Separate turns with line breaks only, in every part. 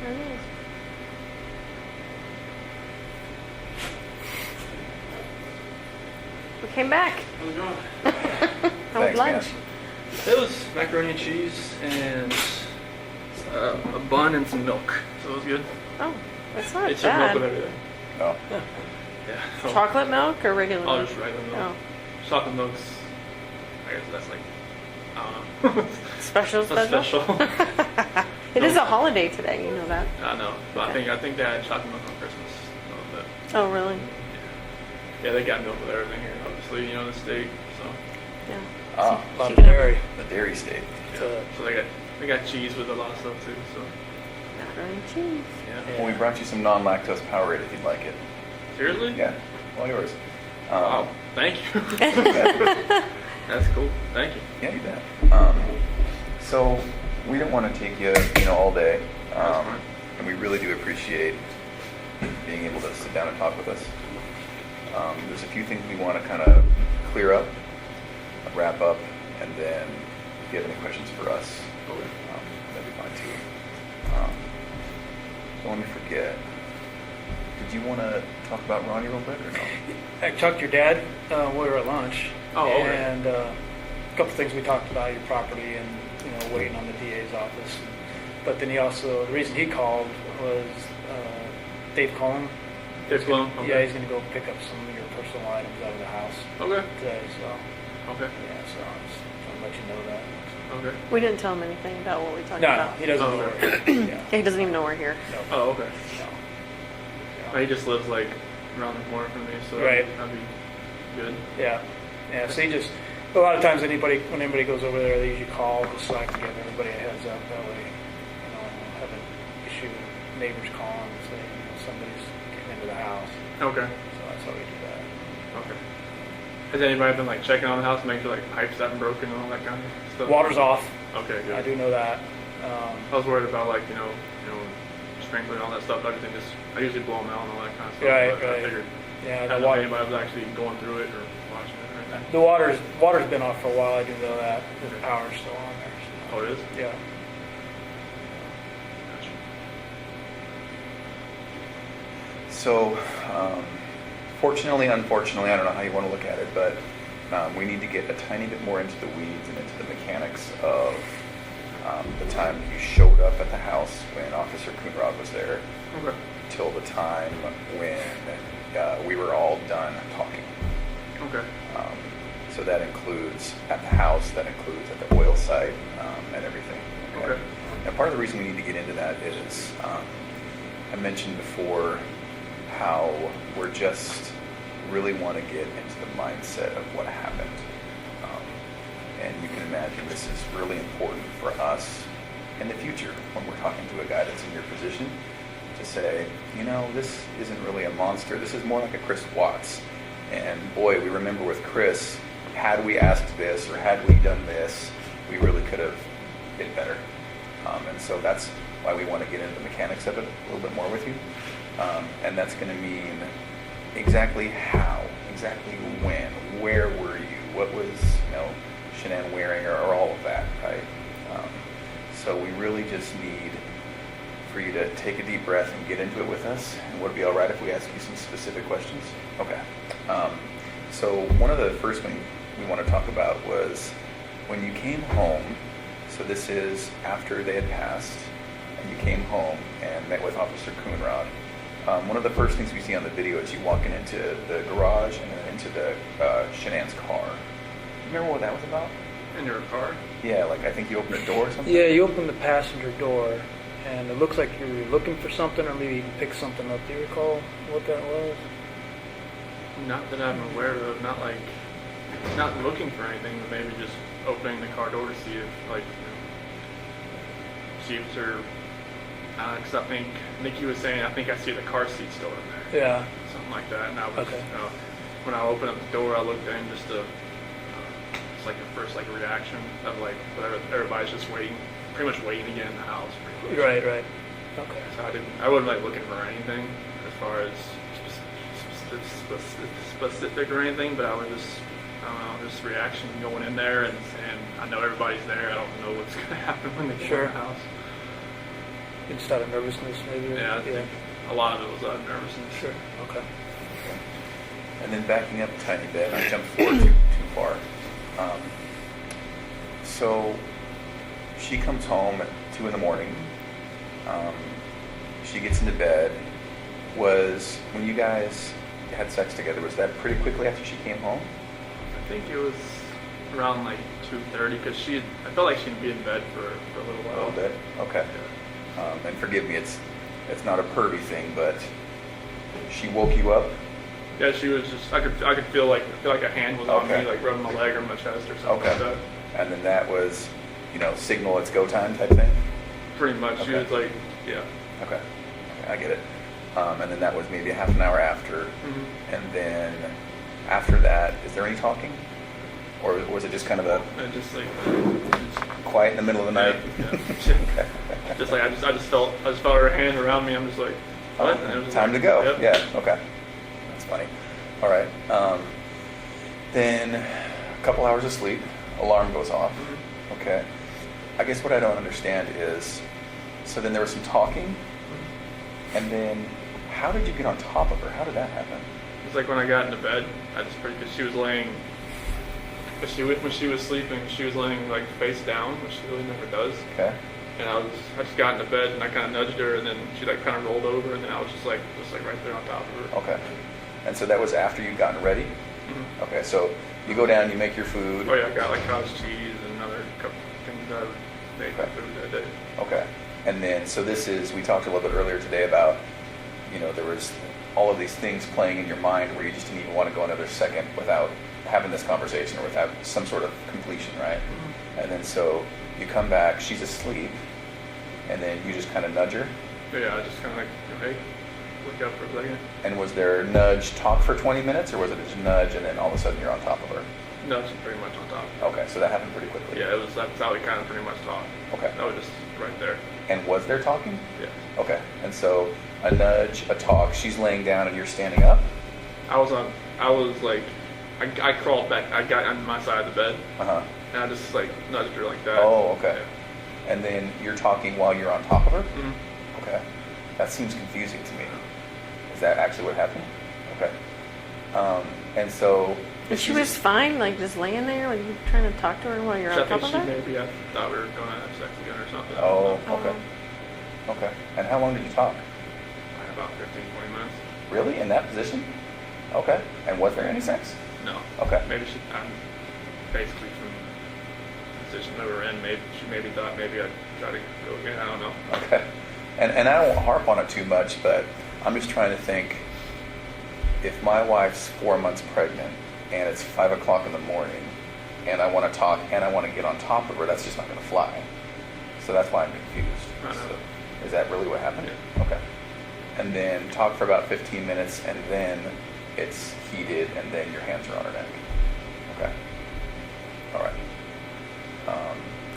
There it is. We came back.
How's it going?
How was
Thanks,
lunch?
man.
It was macaroni and cheese and a bun and some milk. So it was good.
Oh, that's not
It's milk with
bad.
everything.
Oh,
Yeah. So,
Chocolate milk or regular
oh,
milk?
just regular milk.
Oh,
Chocolate milk's, I guess that's like, I don't know.
special.
That's special.
It is a holiday today. You know that.
I know. But
Okay.
I think they had chocolate milk on Christmas. But,
Oh, really?
yeah, they got milk with everything here, obviously, you know, the state. So,
Yeah.
a
lot of dairy.
the dairy state.
yeah. So they got cheese with a lot of stuff too. So,
Macaroni and cheese.
yeah.
Well, we brought you some non-lactose Powerade if you'd like it.
Seriously?
Yeah, all yours.
Wow. Thank you.
Yeah,
That's cool. Thank you.
yeah, you bet. So we don't want to take you, all day,
That's fine.
and we really do appreciate being able to sit down and talk with us. There's a few things we want to kind of clear up, wrap up, and then if you have any questions for us,
Okay.
that'd be fine too. Don't let me forget. Did you want to talk about Ronnie real quick or no?
I talked to your dad. We were at lunch.
Oh, okay.
And a couple things we talked about, your property and, waiting on the DA's office. But then the reason he called was Dave Cullen.
Dave Cullen? Okay.
Yeah, he's going to go pick up some of your personal items out of the house
Okay.
today. So,
Okay.
yeah, so I just want to let you know that.
Okay.
We didn't tell him anything about what we talked
No,
about.
he doesn't
Oh,
know.
okay.
Yeah.
Yeah, he doesn't even know we're here.
No.
Oh, okay.
No.
Oh, he just lives like around the corner from me, so
Right.
that'd be good.
Yeah, yeah. So a lot of times when anybody goes over there, they usually call just so I can give everybody a heads up. That way, I don't have an issue with neighbors calling and saying, somebody's getting into the house.
Okay.
So that's how we do that.
Okay. Has anybody been like checking on the house, making sure like pipes haven't broken and all that kind of stuff?
Water's off.
Okay, good.
I do know that.
I was worried about like sprinkling and all that stuff. Everything I usually blow them out and all that kind of stuff.
Right,
but I
right.
figured
Yeah,
I
the
don't know if
water.
anybody was actually going through it or watching it or anything.
The water's been off for a while. I do know that. The power's still on there. So.
Oh, it is?
Yeah.
Gotcha.
So, fortunately, unfortunately, I don't know how you want to look at it, but we need to get a tiny bit more into the weeds and into the mechanics of the time you showed up at the house when Officer Coonrod was there
Okay.
till the time when we were all done talking.
Okay.
So that includes at the house, that includes at the oil site, and everything.
Okay.
And part of the reason we need to get into that is, I mentioned before how we're just really want to get into the mindset of what happened. And you can imagine this is really important for us in the future when we're talking to a guy that's in your position to say, this isn't really a monster. This is more like a Chris Watts. And boy, we remember with Chris, had we asked this or had we done this, we really could have been better. And so that's why we want to get into the mechanics of it a little bit more with you. And that's going to mean exactly how, exactly when, where were you, what was, Shanann wearing, or all of that, right? So we really just need for you to take a deep breath and get into it with us. And would it be all right if we ask you some specific questions? Okay. So one of the first things we want to talk about was when you came home, so this is after they had passed, and you came home and met with Officer Coonrod. One of the first things we see on the video is you walking into the garage and then into the Shanann's car. Remember what that was about?
In your car?
Yeah, like I think you opened a door or something?
Yeah, you opened the passenger door, and it looks like you were looking for something, or maybe you picked something up. Do you recall what that was?
Not that I'm aware of. Not looking for anything, but maybe just opening the car door to see if seats are. Because I think Nikki was saying, I think I see the car seat still in there.
Yeah.
Something like that. And I was,
Okay.
when I opened up the door, I looked in just to, it's like a first reaction of whatever, everybody's just waiting, pretty much waiting to get in the house. Pretty much.
Right. Okay.
So I wasn't looking for anything as far as specific or anything, but I was just, I don't know, just reaction going in there, and I know everybody's there. I don't know what's going to happen when they get in
Sure.
the house.
Just out of nervousness, maybe?
Yeah, I think a lot of it was out of nervousness.
Sure, okay.
And then backing up a tiny bit, I jumped forward too far. So she comes home at 2 in the morning. She gets into bed. Was, when you guys had sex together, was that pretty quickly after she came home?
I think it was around like 2:30 because I felt like she'd be in bed for a little
A
while.
little bit? Okay. And forgive me, it's not a pervy thing, but she woke you up?
Yeah, she was just. I could feel like a hand was on
Okay.
me, like rubbing my leg or my chest or something
Okay.
like that.
And then that was, signal it's go time type thing?
Pretty much. She
Okay.
was like, yeah.
Okay, I get it. And then that was maybe a half an hour after.
Mm-hmm.
And then after that, is there any talking? Or was it just kind of a
And just like,
quiet in the middle of the night?
Yeah. Just like I just felt her hand around me. I'm just like, what? And it was
Time
like,
to go.
Yep.
Yeah, okay. That's funny. All right. Then a couple hours of sleep, alarm goes off.
Mhm.
Okay. I guess what I don't understand is, so then there was some talking, and then how did you get on top of her? How did that happen?
It's like when I got into bed, because she was laying, when she was sleeping, she was laying like face down, which she really never does.
Okay.
And I just got into bed and I kind of nudged her, and then she like kind of rolled over, and then I was just like right there on top of her.
Okay. And so that was after you'd gotten ready?
Mhm.
Okay, so you go down, you make your food.
Oh yeah, I got like cottage cheese and another couple things that I made my food that day.
Okay. And then, so we talked a little bit earlier today about, there was all of these things playing in your mind where you just didn't even want to go another second without having this conversation or without some sort of completion, right?
Mhm.
And then so you come back, she's asleep, and then you just kind of nudge her.
But yeah, I just kind of like, hey, look up for a second.
And was there nudge talk for 20 minutes, or was it just nudge and then all of a sudden you're on top of her?
No, she's pretty much on top.
Okay, so that happened pretty quickly.
Yeah, that's how we kind of pretty much talked.
Okay.
That was just right there.
And was there talking?
Yeah.
Okay, and so a nudge, a talk, she's laying down and you're standing up?
I crawled back. I got on my side of the bed,
Uh-huh.
and I just like nudged her like that.
Oh, okay. And then you're talking while you're on top of her?
Yeah.
Okay. That seems confusing to me. Is that actually what happened? Okay. And so...
And she was fine, like just laying there, like you trying to talk to her while you're
So
on
I
top
think
of
she
her?
maybe I thought we were going to have sex again or something.
Oh,
Oh.
okay. Okay. And how long did you talk?
About 15, 20 minutes.
Really? In that position? Okay. And was there any sex?
No.
Okay.
Maybe I'm basically from the position that we're in. Maybe she thought maybe I'd try to go again. I don't know.
Okay. And I don't harp on it too much, but I'm just trying to think, if my wife's 4 months pregnant and it's 5 o'clock in the morning and I want to talk and I want to get on top of her, that's just not going to fly. So that's why I'm confused.
I know.
So, is that really what happened?
Yeah.
Okay. And then talk for about 15 minutes and then it's heated and then your hands are on her neck. Okay. All right.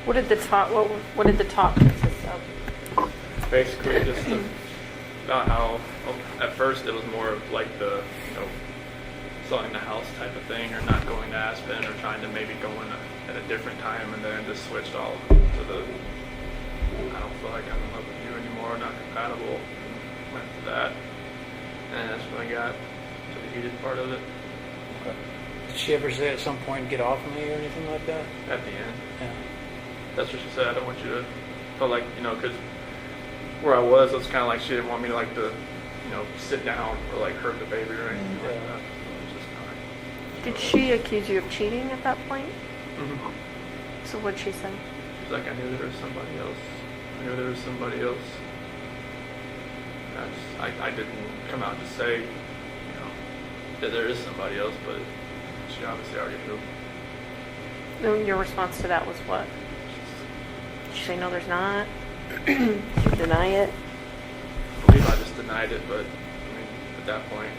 What did the talk consist of?
Basically, just about how at first it was more of like the selling the house type of thing, or not going to Aspen, or trying to maybe go in at a different time, and then it just switched all to the I don't feel like I'm in love with you anymore, not compatible. And went to that, and that's when I got to the heated part of it
Okay.
Did she ever say at some point, get off me or anything like that?
at the end.
Yeah.
That's what she said. I don't want you to feel like because where I was, it was kind of like she didn't want me to like to sit down or like hurt the baby or anything like that. So it was just kind of
Did she accuse you of cheating at that point?
Mhm.
So what'd she say?
She's like, I knew there was somebody else. I knew there was somebody else. I didn't come out to say, that there is somebody else, but she obviously already knew.
Then your response to that was what? Did she say no, there's not? Did you deny it?
I believe I just denied it, but at that point,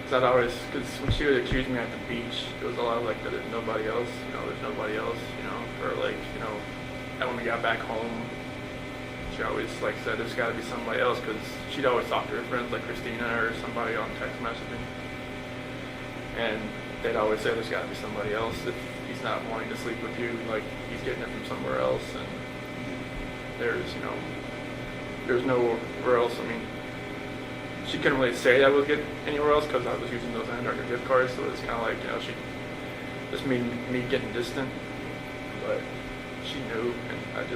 because when she would accuse me at the beach, it was a lot of like, there's nobody else, there's nobody else, or like, and when we got back home, she always like said there's got to be somebody else, because she'd always talk to her friends like Christina or somebody on text messaging, and they'd always say there's got to be somebody else. If he's not wanting to sleep with you, like he's getting it from somewhere else, and there's nowhere else. I mean, she couldn't really say I would get anywhere else because I was using those $900 gift cards, so it's kind of like, she just me getting distant, but she knew, and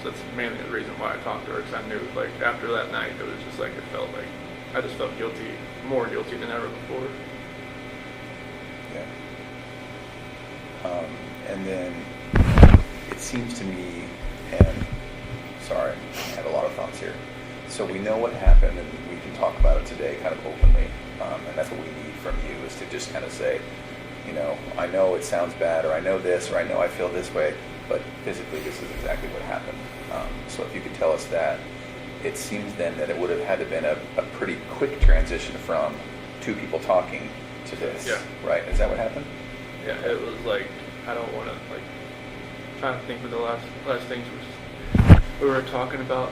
that's mainly the reason why I talked to her, because I knew, like, after that night, it was just like, it felt like I just felt guilty, more guilty than ever before.
Yeah. And then it seems to me, and sorry, I had a lot of thoughts here. So we know what happened, and we can talk about it today kind of openly, and that's what we need from you, is to just kind of say, I know it sounds bad, or I know this, or I know I feel this way, but physically this is exactly what happened. So if you could tell us that, it seems then that it would have had to been a pretty quick transition from two people talking to this,
Yeah.
right? Is that what happened?
Yeah, it was like, I don't want to, like, trying to think of the last things we were talking about,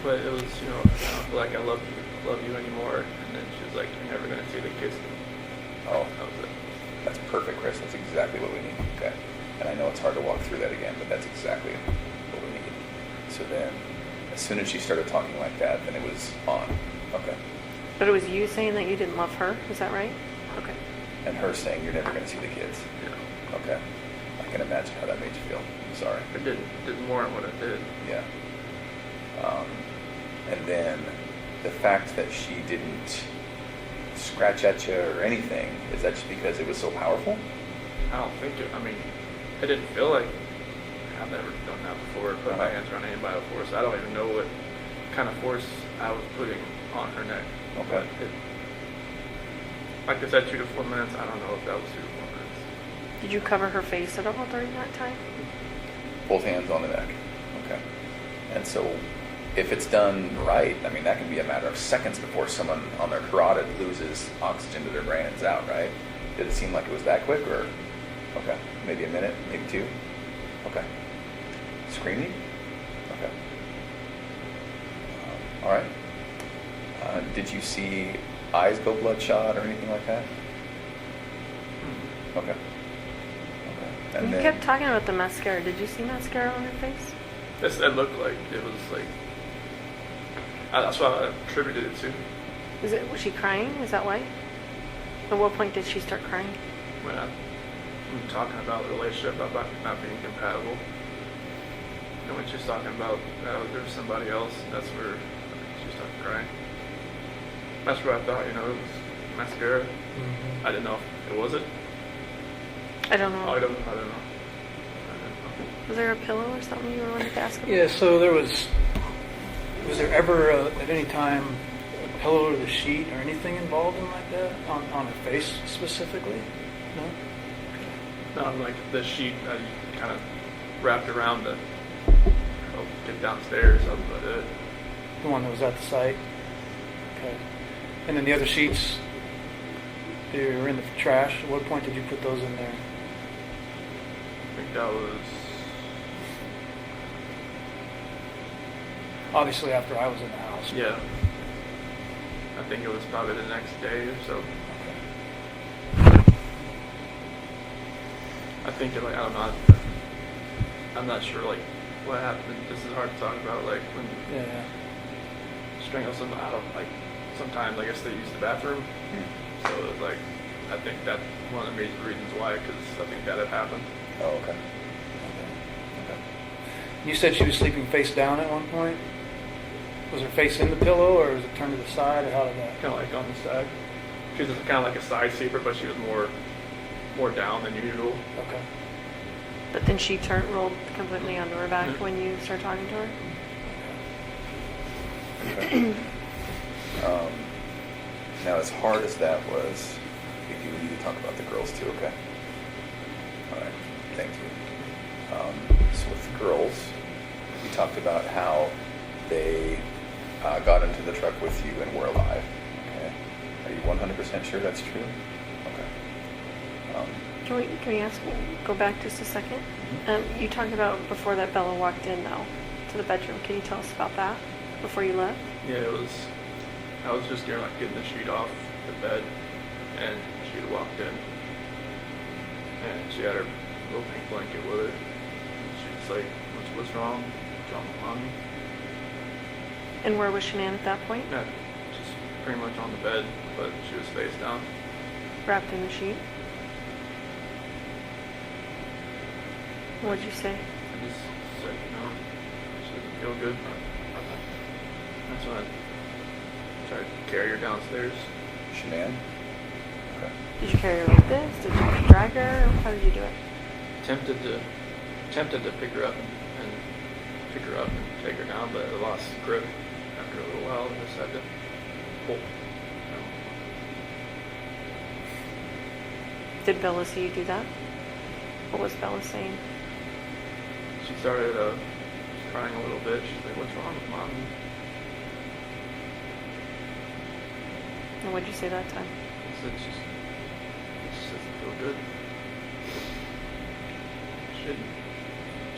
but it was, I don't feel like I love you anymore, and then she was like, you're never going to see the kids.
Oh,
That was it.
that's perfect, Chris. That's exactly what we need. Okay. And I know it's hard to walk through that again, but that's exactly what we need. So then, as soon as she started talking like that, then it was on. Okay.
But it was you saying that you didn't love her, is that right? Okay.
And her saying, you're never going to see the kids.
Yeah.
Okay. I can imagine how that made you feel. I'm sorry.
It didn't warrant what it did.
Yeah. And then the fact that she didn't scratch at you or anything, is that just because it was so powerful?
I don't think it, it didn't feel like, I've never done that before, put my hands around anybody before, so I don't even know what kind of force I was putting on her neck.
Okay.
But like I said, 2 to 4 minutes, I don't know if that was 2 to 4 minutes.
Did you cover her face at all during that time?
Both hands on the neck. Okay. And so if it's done right, that can be a matter of seconds before someone on their carotid loses oxygen to their brain and is out, right? Did it seem like it was that quick, or? Okay. Maybe a minute, maybe 2? Okay. Screaming? Okay. All right. Did you see eyes go bloodshot or anything like that? Okay. Okay. And
You
then,
kept talking about the mascara. Did you see mascara on her face?
It looked like it was like, that's what I attributed it to.
Was she crying? Is that why? At what point did she start crying?
When I'm talking about the relationship, about not being compatible. And when she's talking about there's somebody else, that's where she started crying. That's where I thought, it was mascara.
Mm-hmm.
I didn't know if it was it.
I don't know.
I don't know.
Was there a pillow or something you wanted to ask about?
Yeah, so was there ever at any time a pillow or the sheet or anything involved in like that on her face specifically? No?
Not like the sheet that you kind of wrapped around to get downstairs. That was about it.
The one that was at the site? Okay. And then the other sheets, they were in the trash. At what point did you put those in there?
I think that was
Obviously after I was in the house.
yeah. I think it was probably the next day or so.
Okay.
I think I don't know. I'm not sure what happened. This is hard to talk about. Like when
Yeah.
strangle someone out of sometimes I guess they use the bathroom. So it was I think that's one of the major reasons why, because I think that had happened.
oh, okay. Okay.
You said she was sleeping face down at one point? Was her face in the pillow or was it turned to the side, or how did that?
Kind of on the side. She was kind of like a side sleeper, but she was more down than usual.
Okay.
But then she rolled completely onto her back when you started talking to her?
Okay. Now, as hard as that was, I think we need to talk about the girls too, okay? All right, thank you. So with the girls, we talked about how they got into the truck with you and were alive, okay? Are you 100% sure that's true? Okay.
Can we go back just a second? You talked about before that Bella walked in, though, to the bedroom. Can you tell us about that before you left?
Yeah, I was just getting the sheet off the bed, and she had walked in, And she had her little pink blanket with her. She's like, what's wrong? What's wrong with mommy?
And where was Shanann at that point?
Yeah, just pretty much on the bed, but she was face down.
Wrapped in the sheet? What'd you say?
I just said, she doesn't feel good. That's when I tried to carry her downstairs.
Shanann? Okay.
Did you carry her like this? Did you drag her? How did you do it?
Tempted to pick her up and take her down, but I lost grip after a little while. I just had to pull.
Did Bella see you do that? What was Bella saying?
She started crying a little bit. She's like, "What's wrong with mommy?"
And what'd you say that time?
I said, she doesn't feel good.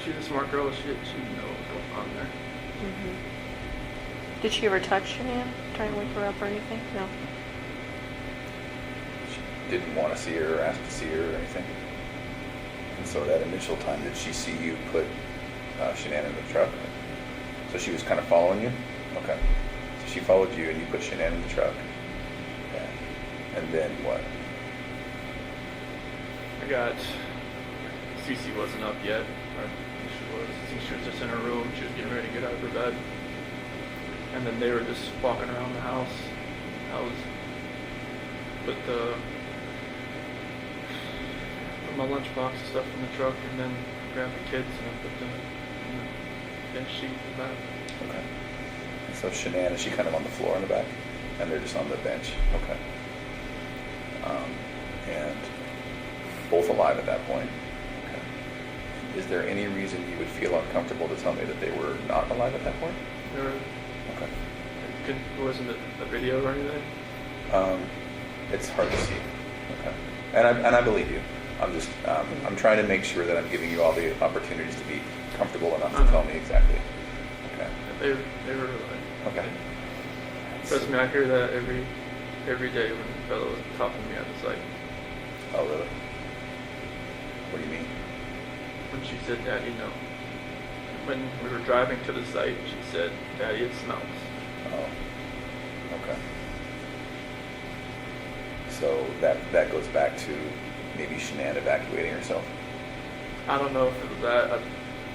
She's a smart girl. She didn't know what was going on there.
Mm-hmm. Did she ever touch Shanann? Try and wake her up or anything? No.
She didn't want to see her or ask to see her or anything? And so that initial time, did she see you put Shanann in the truck? So she was kind of following you? Okay. So she followed you and you put Shanann in the truck. Okay. And then what?
Cece wasn't up yet. I think she was just in her room. She was getting ready to get out of her bed. And then they were just walking around the house. I was put my lunchbox and stuff in the truck, and then grabbed the kids and I put them in the bench seat in the back.
Okay. And so Shanann, is she kind of on the floor in the back? And they're just on the bench? Okay. And both alive at that point? Okay. Is there any reason you would feel uncomfortable to tell me that they were not alive at that point?
They were.
Okay.
It wasn't a video or anything?
It's hard to see. Okay. And I believe you. I'm just, I'm trying to make sure that I'm giving you all the opportunities to be comfortable enough to tell me exactly. Okay.
They were like,
okay.
Trust me, I hear that every day when Bella was talking to me at the site.
Oh, really? What do you mean?
When she said, "Daddy, no." When we were driving to the site, she said, "Daddy, it smells."
Oh, okay. So that goes back to maybe Shanann evacuating herself.
I don't know if it was that.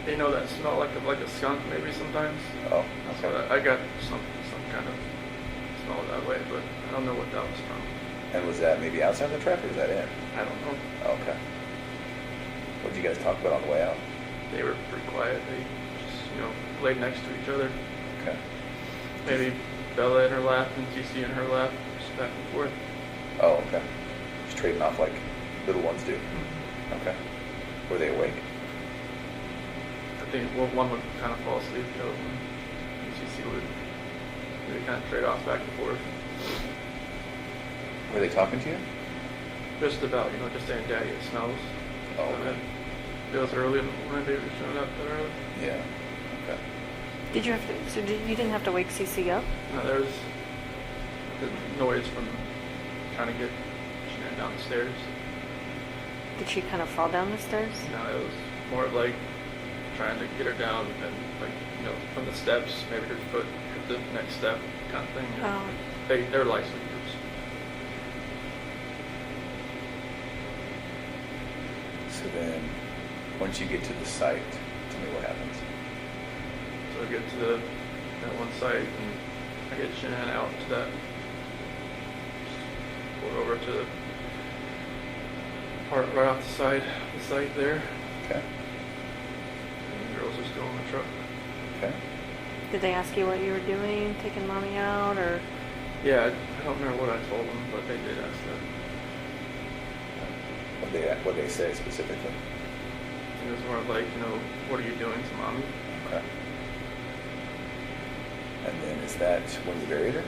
You know that smell like a skunk maybe sometimes.
Oh, okay.
So I got some kind of smell that way, but I don't know what that was from.
And was that maybe outside the truck or was that in?
I don't know.
Oh, okay. What did you guys talk about on the way out?
They were pretty quiet. They just laid next to each other.
Okay.
Maybe Bella in her lap and TC in her lap, just back and forth.
Oh, okay. Just trading off like little ones do. Okay. Were they awake?
I think one would kind of fall asleep, and TC would maybe kind of trade off back and forth.
Were they talking to you?
Just about, just saying, "Daddy, it smells."
Oh, okay.
It was early in the morning. They were showing up that early.
Yeah. Okay.
Did you have to? So you didn't have to wake CC up?
No, there was the noise from trying to get Shanann down the stairs.
Did she kind of fall down the stairs?
No, it was more like trying to get her down and from the steps, maybe her foot hit the next step kind of thing.
Oh.
They're light sleepers.
So then, once you get to the site, tell me what happens.
So I get to that one site and I get Shanann out to that. Just go over to the part right off the site there.
Okay.
And the girls are still in the truck.
Okay.
Did they ask you what you were doing, taking mommy out, or?
Yeah, I don't remember what I told them, but they did ask that.
What they say specifically?
It was more like, what are you doing to mommy?
Okay. And then is that when you buried her?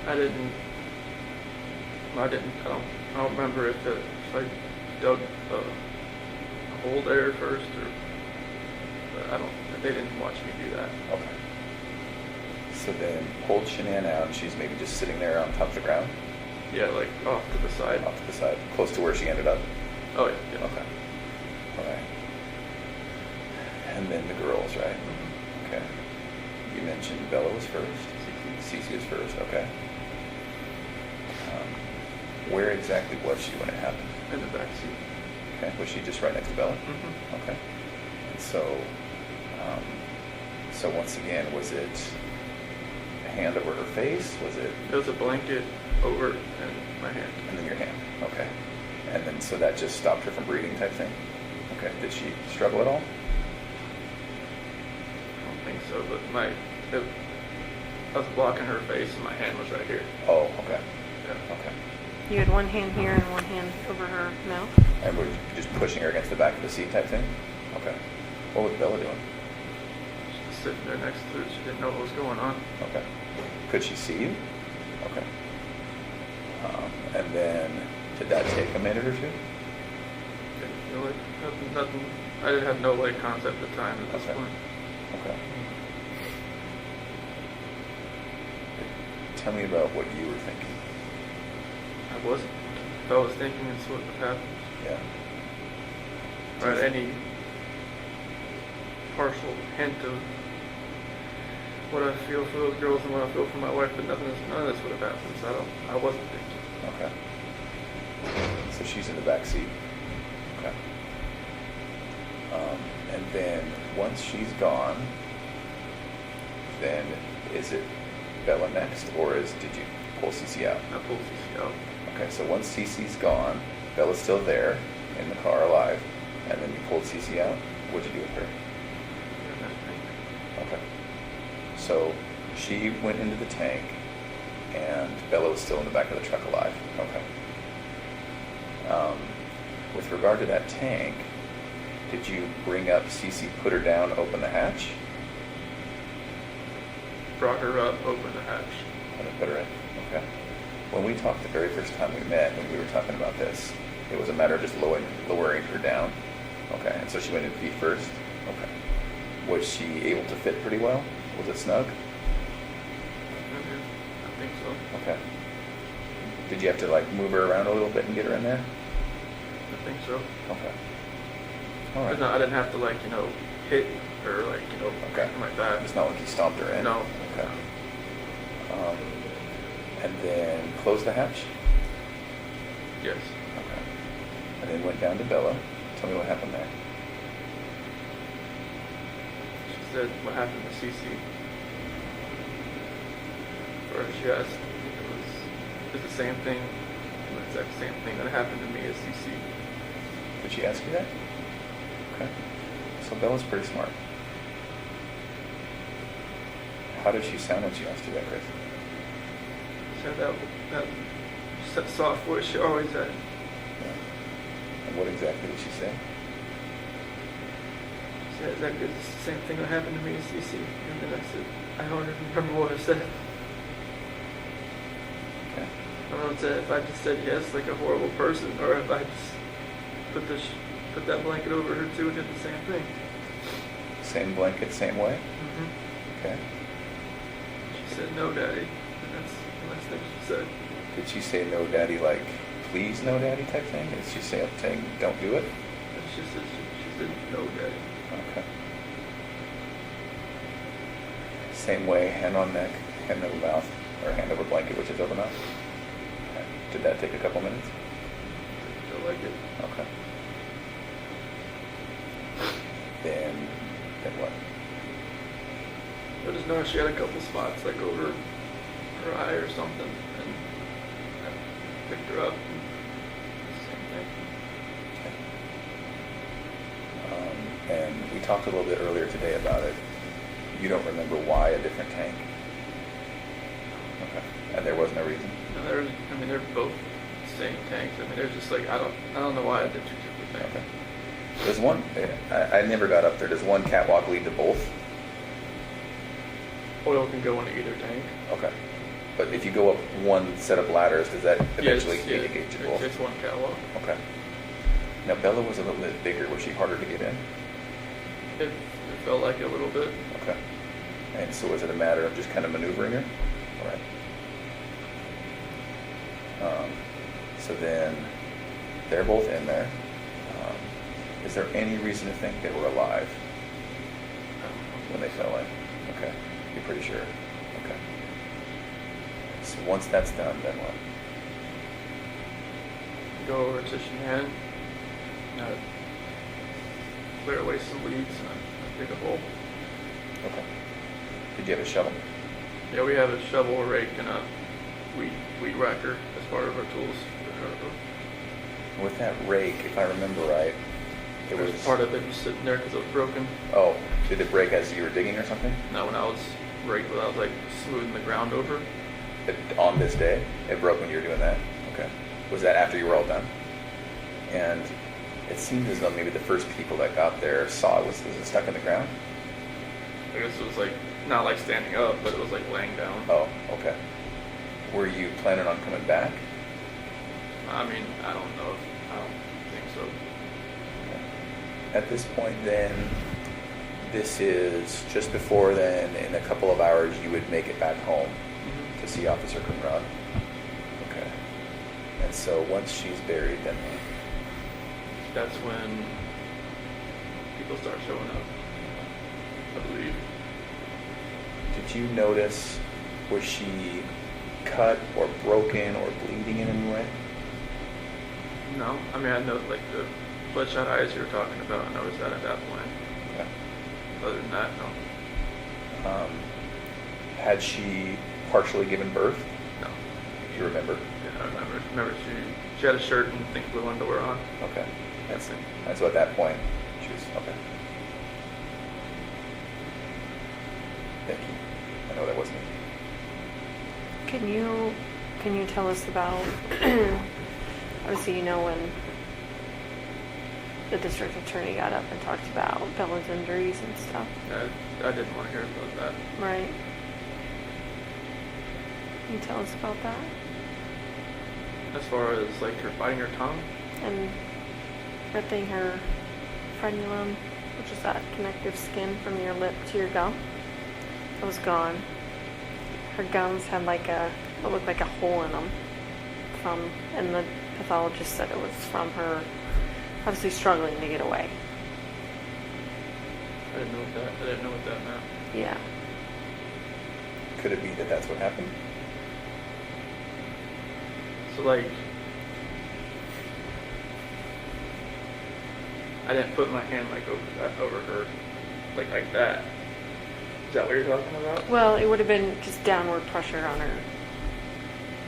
I don't remember if I dug a hole there first but they didn't watch me do that.
Okay. So then pulled Shanann out and she's maybe just sitting there on top of the ground?
Yeah, like off to the side.
Off to the side, close to where she ended up?
Oh, yeah. Yeah.
Okay. All right. And then the girls, right?
Mhm.
Okay. You mentioned Bella was first. Cece was first. Okay. Where exactly was she when it happened?
In the back seat.
Okay. Was she just right next to Bella?
Mm-hmm.
Okay. And so once again, was it a hand over her face? Was it?
There was a blanket over and my hand.
And then your hand. Okay. And then so that just stopped her from breathing type thing? Okay. Did she struggle at all?
I don't think so, but I was blocking her face and my hand was right here.
Oh, okay.
Yeah.
Okay.
You had one hand here and one hand over her mouth?
And were you just pushing her against the back of the seat type thing? Okay. What was Bella doing?
She was sitting there next to it. She didn't know what was going on.
Okay. Could she see you? Okay. And then, did that take a minute or two?
Didn't feel like nothing. I didn't have no like concept of time at this
Okay.
point.
Okay. Tell me about what you were thinking.
I wasn't. If I was thinking it's what would happen.
Yeah.
Or had any partial hint of what I feel for those girls and what I feel for my wife, but none of this would have happened. So I wasn't thinking.
Okay. So she's in the back seat. Okay. And then once she's gone, then is it Bella next, or did you pull Cece out?
I pulled CC out.
Okay, so once Cece's gone, Bella's still there in the car alive, and then you pulled Cece out. What'd you do with her?
And I think
Okay. So she went into the tank, and Bella was still in the back of the truck alive. Okay. With regard to that tank, did you bring up Cece, put her down, open the hatch,
brought her up, opened the hatch.
and then put her in? Okay. When we talked the very first time we met, when we were talking about this, it was a matter of just lowering her down. Okay. And so she went in feet first. Okay. Was she able to fit pretty well? Was it snug?
I think so.
Okay. Did you have to like move her around a little bit and get her in there?
I think so.
Okay. All right.
But no, I didn't have to hit her
Okay.
something like that.
It's not like you stomped her in?
No.
Okay. And then close the hatch?
Yes.
Okay. And then went down to Bella. Tell me what happened there.
She said what happened to CC. Or she asked it was the same thing, the exact same thing that happened to me as CC.
Did she ask you that? Okay. So Bella's pretty smart. How did she sound when she asked you that, Chris?
She had that soft voice she always had.
Yeah. And what exactly did she say?
She said exactly the same thing that happened to me as CC. And then I said, I don't even remember what I said.
Okay.
I don't know if I just said yes like a horrible person, or if I just put that blanket over her too and did the same thing.
Same blanket, same way?
Mm-hmm.
Okay.
She said, no, Daddy. And that's the last thing she said.
Did she say no, Daddy, like, please, no, Daddy type thing? Did she say saying, don't do it?
And she said, no, Daddy.
Okay. Same way, hand on neck, hand over mouth, or hand over blanket, which is over mouth? Okay. Did that take a couple minutes?
Feel like it.
Okay. Then what?
I just noticed she had a couple spots like over her eye or something, and I picked her up. And same thing.
Okay. And we talked a little bit earlier today about it. You don't remember why a different tank? Okay. And there was no reason?
No, they're both the same tanks. I mean, they're just like I don't know why I did two different things.
Okay. There's one. I never got up there. Does one catwalk lead to both?
Oil can go into either tank.
Okay. But if you go up one set of ladders, does that eventually
Yes,
indicate to both?
It's one catwalk.
Okay. Now Bella was a little bit bigger. Was she harder to get in?
It felt like it a little bit.
Okay. And so was it a matter of just kind of maneuvering her? All right. So then they're both in there. Is there any reason to think they were alive when they fell in? Okay. You're pretty sure? Okay. So once that's done, then what?
Go over to Shanann, clear away some weeds and dig a hole.
Okay. Did you have a shovel?
Yeah, we have a shovel, a rake, and a weed whacker as part of our tools.
With that rake, if I remember right, it was...
Part of it was sitting there because it was broken.
Oh, did it break as you were digging or something?
No, when I was like smoothing the ground over.
On this day? It broke when you were doing that? Okay. Was that after you were all done? And it seemed as though maybe the first people that got there saw it. Was it stuck in the ground?
I guess it was like, not like standing up, but it was like laying down.
Oh, okay. Were you planning on coming back?
I mean, I don't know. I don't think so.
Okay. At this point then, this is just before then, in a couple of hours, you would make it back home to see Officer Conrad. Okay. And so once she's buried, then
That's when people start showing up, I believe.
did you notice, was she cut or broken or bleeding in any way?
No, I mean, I know like the bloodshot eyes you were talking about. I noticed that at that point.
Okay.
Other than that, no.
Had she partially given birth?
No.
You remember?
Yeah, I remember. Remember, she had a shirt and think blue underwear on.
Okay. And so at that point, she was, okay. Thank you. I know that wasn't me.
Can you tell us about, obviously, you know, when the district attorney got up and talked about Bella's injuries and stuff,
I didn't want to hear about that.
right? Can you tell us about that?
As far as like her biting her tongue,
And ripping her frenulum, which is that connective skin from your lip to your gum, it was gone. Her gums had what looked like a hole in them and the pathologist said it was from her obviously struggling to get away.
I didn't know what that meant.
Yeah.
Could it be that that's what happened?
So like, I didn't put my hand like over her, like that. Is that what you're talking about?
Well, it would have been just downward pressure on her,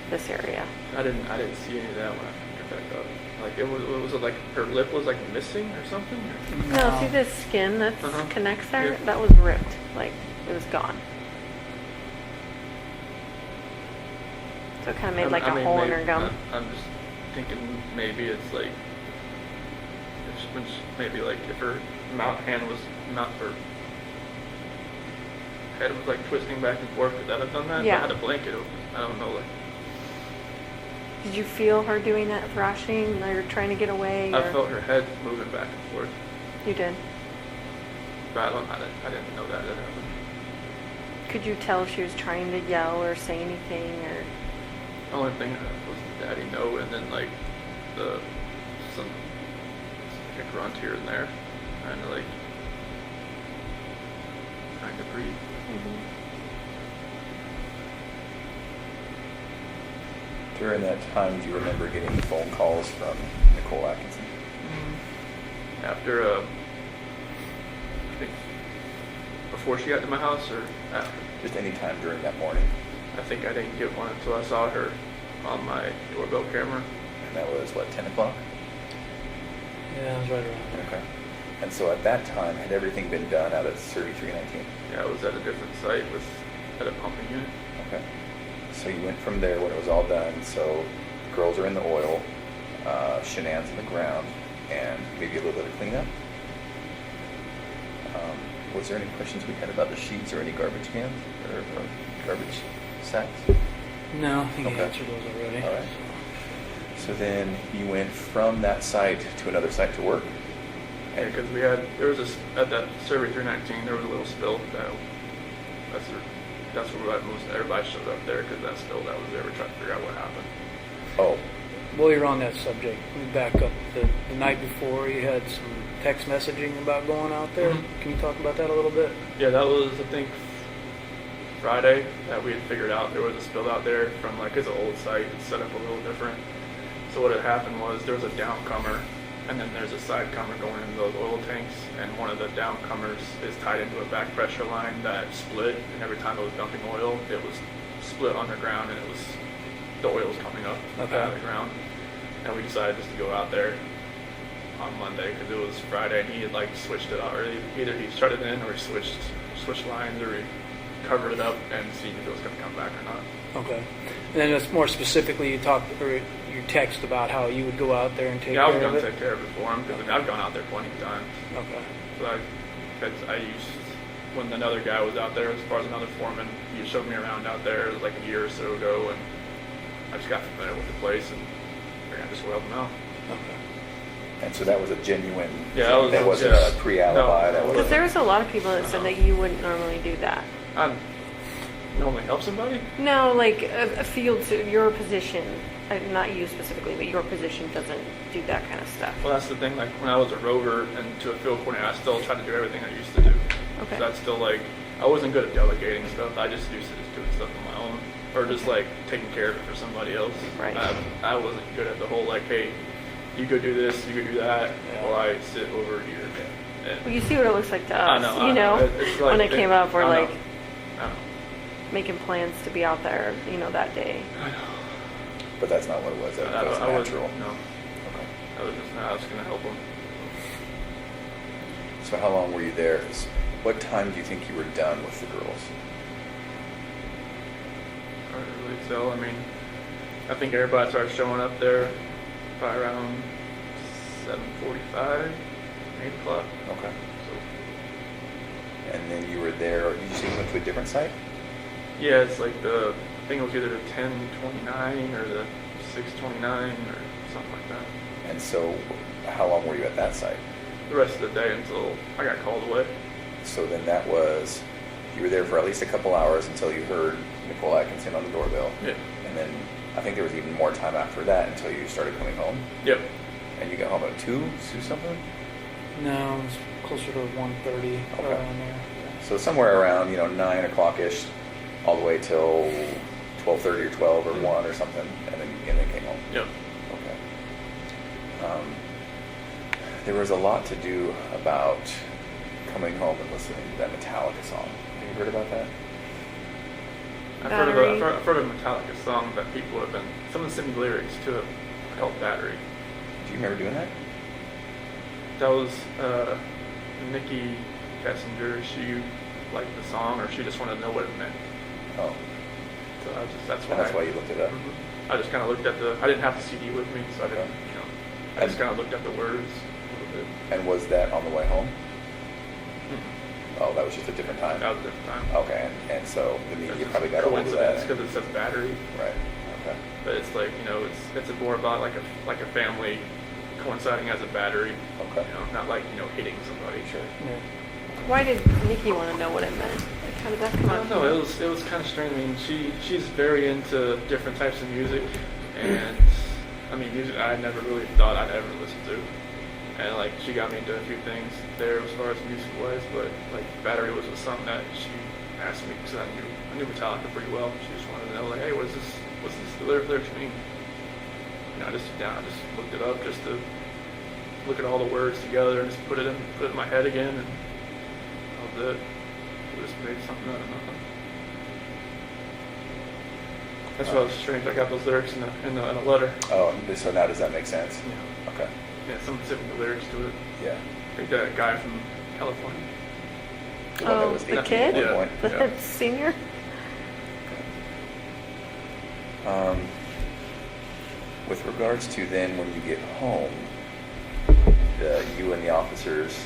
this area.
I didn't see any of that when I picked her back up. Like was it like her lip was like missing or something? Or?
No, see this skin that connects there?
Yeah.
That was ripped. Like, it was gone. So it kind of made like a hole in her gum.
I'm just thinking maybe it's like, maybe like if her head was like twisting back and forth, could that have done that?
Yeah.
If I had a blanket open, I don't know. Like,
Did you feel her doing that thrashing or trying to get away?
I
or-
felt her head moving back and forth,
You did.
but I didn't know that had happened.
Could you tell if she was trying to yell or say anything or?
The only thing was Daddy no, and then like some like a grunt here and there, kind of like trying to breathe.
During that time, do you remember getting phone calls from Nicole Atkinson?
After, I think, before she got to my house or after?
Just any time during that morning?
I think I didn't get one until I saw her on my doorbell camera.
And that was, what, 10 o'clock?
Yeah, it was right around there.
Okay. And so at that time, had everything been done out at 3319?
Yeah, I was at a different site at a pumping unit.
Okay. So you went from there when it was all done. So the girls are in the oil, Shanann's in the ground, and maybe a little bit of cleanup. Was there any questions we had about the sheets or any garbage cans or garbage sacks?
No, I think
Okay.
I answered those already.
All right. So then you went from that site to another site to work?
Yeah, because at that Survey 319, there was a little spill. That's where everybody showed up there, because that spill that was there. We're trying to figure out what happened.
Oh,
while you're on that subject, let me back up. The night before, you had some text messaging about going out there.
Mhm.
Can you talk about that a little bit?
Yeah, that was, I think, Friday that we had figured out there was a spill out there from, like, it's an old site. It's set up a little different. So what had happened was there was a downcomer, and then there's a sidecomer going into those oil tanks, and one of the downcomers is tied into a back pressure line that split, and every time it was dumping oil, it was split underground, and the oil was coming up
Okay.
out of the ground. And we decided just to go out there on Monday because it was Friday, and he had like switched it out, or either he shut it in or he switched lines, or he covered it up and see if it was going to come back or not.
Okay. And then just more specifically, you talked, or you text about how you would go out there and take
Yeah, I was
care
going
of
to
it.
take care of it for him because I've gone out there plenty of times.
Okay.
So I used, when another guy was out there, as far as another foreman, he showed me around out there like a year or so ago, and I just got familiar with the place, and I just weld them out.
Okay.
And so that was a genuine,
Yeah,
that wasn't
yeah.
a pre-alibi.
No.
That
Because
was
there was a lot of people that said that you wouldn't normally do that.
I normally help somebody.
No, like a field to your position, not you specifically, but your position doesn't do that kind of stuff.
Well, that's the thing. Like when I was a rover and to a field coordinator, I still tried to do everything I used to do.
Okay.
So that's still like I wasn't good at delegating stuff. I just used to just doing stuff on my own, or just like taking care of it for somebody else.
Right.
I wasn't good at the whole like, hey, you go do this, you go do that,
Yeah.
while I sit over here. And,
Well, you see what it looks like to us.
I know.
You know,
It's like,
when it came up, we're
I know.
like
I know.
making plans to be out there, that day.
I know.
but that's not what it was. That was
I
natural.
No,
Okay.
I was going to help them.
So how long were you there? What time do you think you were done with the girls?
Hard to really tell. I mean, I think everybody started showing up there by around 7:45, 8 o'clock.
Okay.
So,
And then you were there. Did you say you went to a different site?
yeah, it's like I think it was either the 10:29 or the 6:29 or something like that.
And so, how long were you at that site?
The rest of the day until I got called away.
So then that was, you were there for at least a couple hours until you heard Nicole Atkinson on the doorbell.
Yeah.
And then I think there was even more time after that until you started coming home.
Yep.
And you got home at 2 something?
No, it's closer to 1:30
Okay.
around there.
So somewhere around, 9 o'clock-ish, all the way till 12:30 or 12 or 1 or something, and then came home.
Yep.
Okay. There was a lot to do about coming home and listening to that Metallica song. Have you heard about that?
I've
Battery.
heard of a Metallica song that people have been, someone sent me lyrics to it called Battery.
Do you remember doing that?
That was Nikki Kessinger. She liked the song, or she just wanted to know what it meant.
Oh,
So that's
and that's why you looked it up?
Mhm. I just kind of looked at I didn't have the CD with me, so I didn't,
Okay.
I just kind of looked at the words a little bit.
And was that on the way home?
Mhm.
Oh, that was just a different time?
That was a different time.
Okay, and so the media probably got a hold of
Coincidence,
that.
because it says Battery.
Right, okay.
But it's like, it's more about like a family coinciding as a battery.
Okay.
Not like, hitting somebody.
Sure.
Yeah.
Why did Nikki want to know what it meant? Like, how did that come
I
up?
don't know. It was kind of strange. I mean, she's very into different types of music, and I mean, music I never really thought I'd ever listen to. And like, she got me into a few things there as far as music wise, but like, Battery was something that she asked me because I knew Metallica pretty well. She just wanted to know, like, hey, what's the lyrics mean? I just sit down, I just looked it up just to look at all the words together and just put it in my head again, and that was it. We just made something out of nothing. That's why it was strange. I got those lyrics in a letter.
Oh, so now does that make sense?
Yeah.
Okay.
Yeah, someone sent me the lyrics to it.
Yeah.
I think that guy from California.
The one that
Oh,
was
the
18
kid?
at one point.
The
Yeah.
senior?
With regards to then when you get home, you and the officers,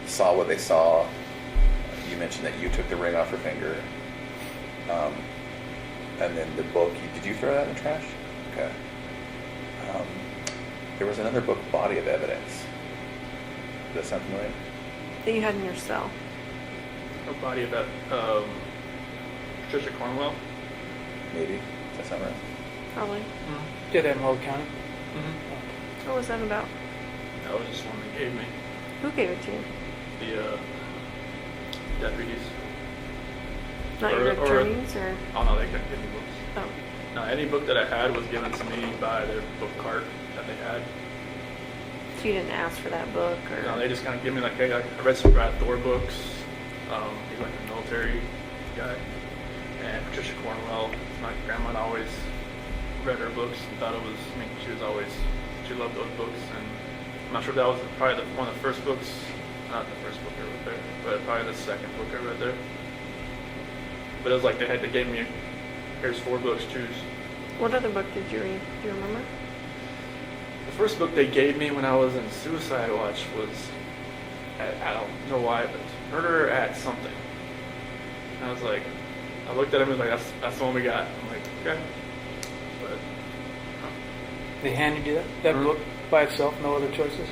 saw what they saw. You mentioned that you took the ring off her finger. And then the book, did you throw that in the trash? Okay. There was another book, Body of Evidence. Does that sound familiar?
That you had in your cell.
A body of that Patricia Cornwell.
Maybe. Does that sound right?
Probably.
Did that in Weld County?
Mm-hmm.
What was that about?
That was just one they gave me.
Who gave it to you?
The deputies.
Not your attorneys, or?
Oh no, they couldn't give me books.
Oh.
No, any book that I had was given to me by their book cart that they had.
So you didn't ask for that book, or?
No, they just kind of give me like, hey, I read some Brad Thor books. He's like a military guy. And Patricia Cornwell, my grandma always read her books and thought it was, I mean, she loved those books. And I'm not sure if that was probably one of the first books, not the first book I read there, but probably the second book I read there. But it was like they gave me, here's 4 books, choose.
What other book did you read? Do you remember?
The first book they gave me when I was in Suicide Watch was, I don't know why, but Murder at Something. And I was like, I looked at him and was like, that's the one we got. I'm like, okay. But,
They handed you that
Mhm.
book by itself, no other choices?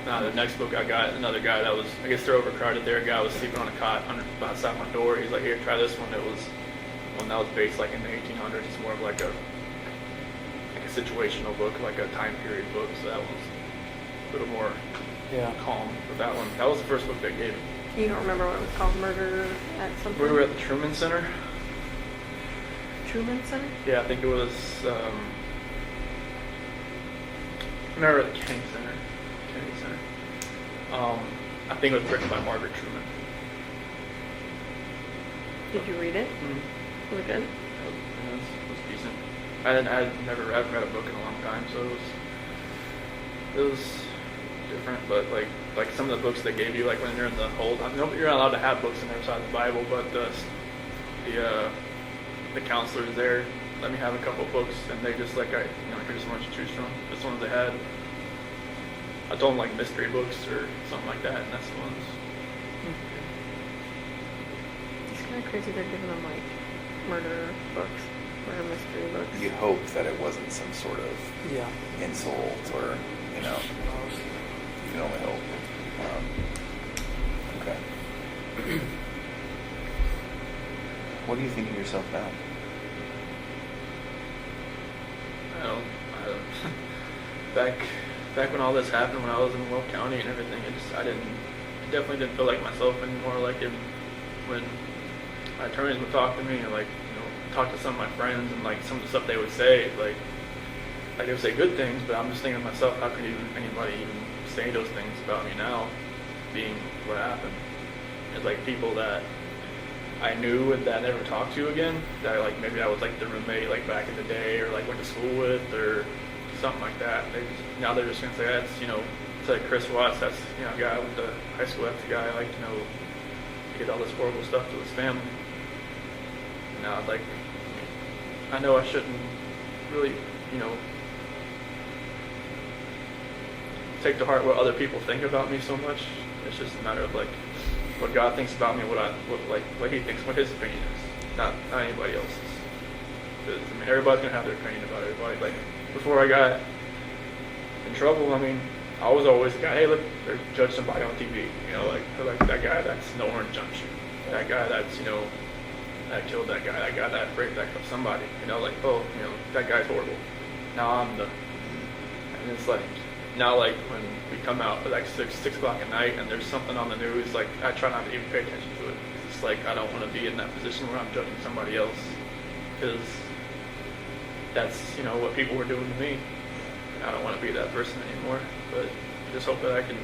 no, the next book I got, another guy that was, I guess they're overcrowded there. A guy was sleeping on a cot outside my door. He's like, here, try this one. It was one that was based like in the 1800s. It's more of like a situational book, like a time period book. So that was a little more calm with that one. That was the first book they gave me.
You don't remember what it was called? Murder at Something?
We were at the Truman Center.
Truman Center?
Yeah, I think it was, remember the Kennedy Center. I think it was written by Margaret Truman.
Did you read it?
Mm-hmm.
Was it good?
It was decent. I haven't read a book in a long time, so it was different. But like some of the books they gave you, like when you're in the hold, I know you're not allowed to have books in there besides the Bible, but the counselors there let me have a couple of books, and they just like, here's so much to choose from. This ones they had. I told them like mystery books or something like that, and that's the ones.
It's kind of crazy they're giving them like murder books, murder mystery books.
You hope that it wasn't some sort of insult or, you can only hope. Okay. What do you think of yourself now?
I don't back when all this happened, when I was in Weld County and everything, I definitely didn't feel like myself anymore. Like when my attorneys would talk to me and talk to some of my friends and like some of the stuff they would say, like they would say good things, but I'm just thinking to myself, how could anybody even say those things about me now, being what happened? It's like people that I knew and that I never talked to again, that like maybe I was like the roommate like back in the day or like went to school with or something like that. Now they're just gonna say that's it's like Chris Watts, that's a guy with the high school, that's the guy like he did all this horrible stuff to his family. And now like I know I shouldn't really take to heart what other people think about me so much. It's just a matter of like what God thinks about me, what He thinks, what His opinion is, not anybody else's. Because everybody's gonna have their opinion about everybody. Like before I got in trouble, I was always the guy. Hey, look, they judge somebody on TV. Like that guy that's no orange jump shoot. That guy that's that killed that guy. That guy that raped somebody. That guy's horrible. Now and it's like. Now, like, when we come out at like 6 o'clock at night and there's something on the news, like, I try not to even pay attention to it. It's like, I don't want to be in that position where I'm judging somebody else. Because that's, what people were doing to me. And I don't want to be that person anymore. But I just hope that I can,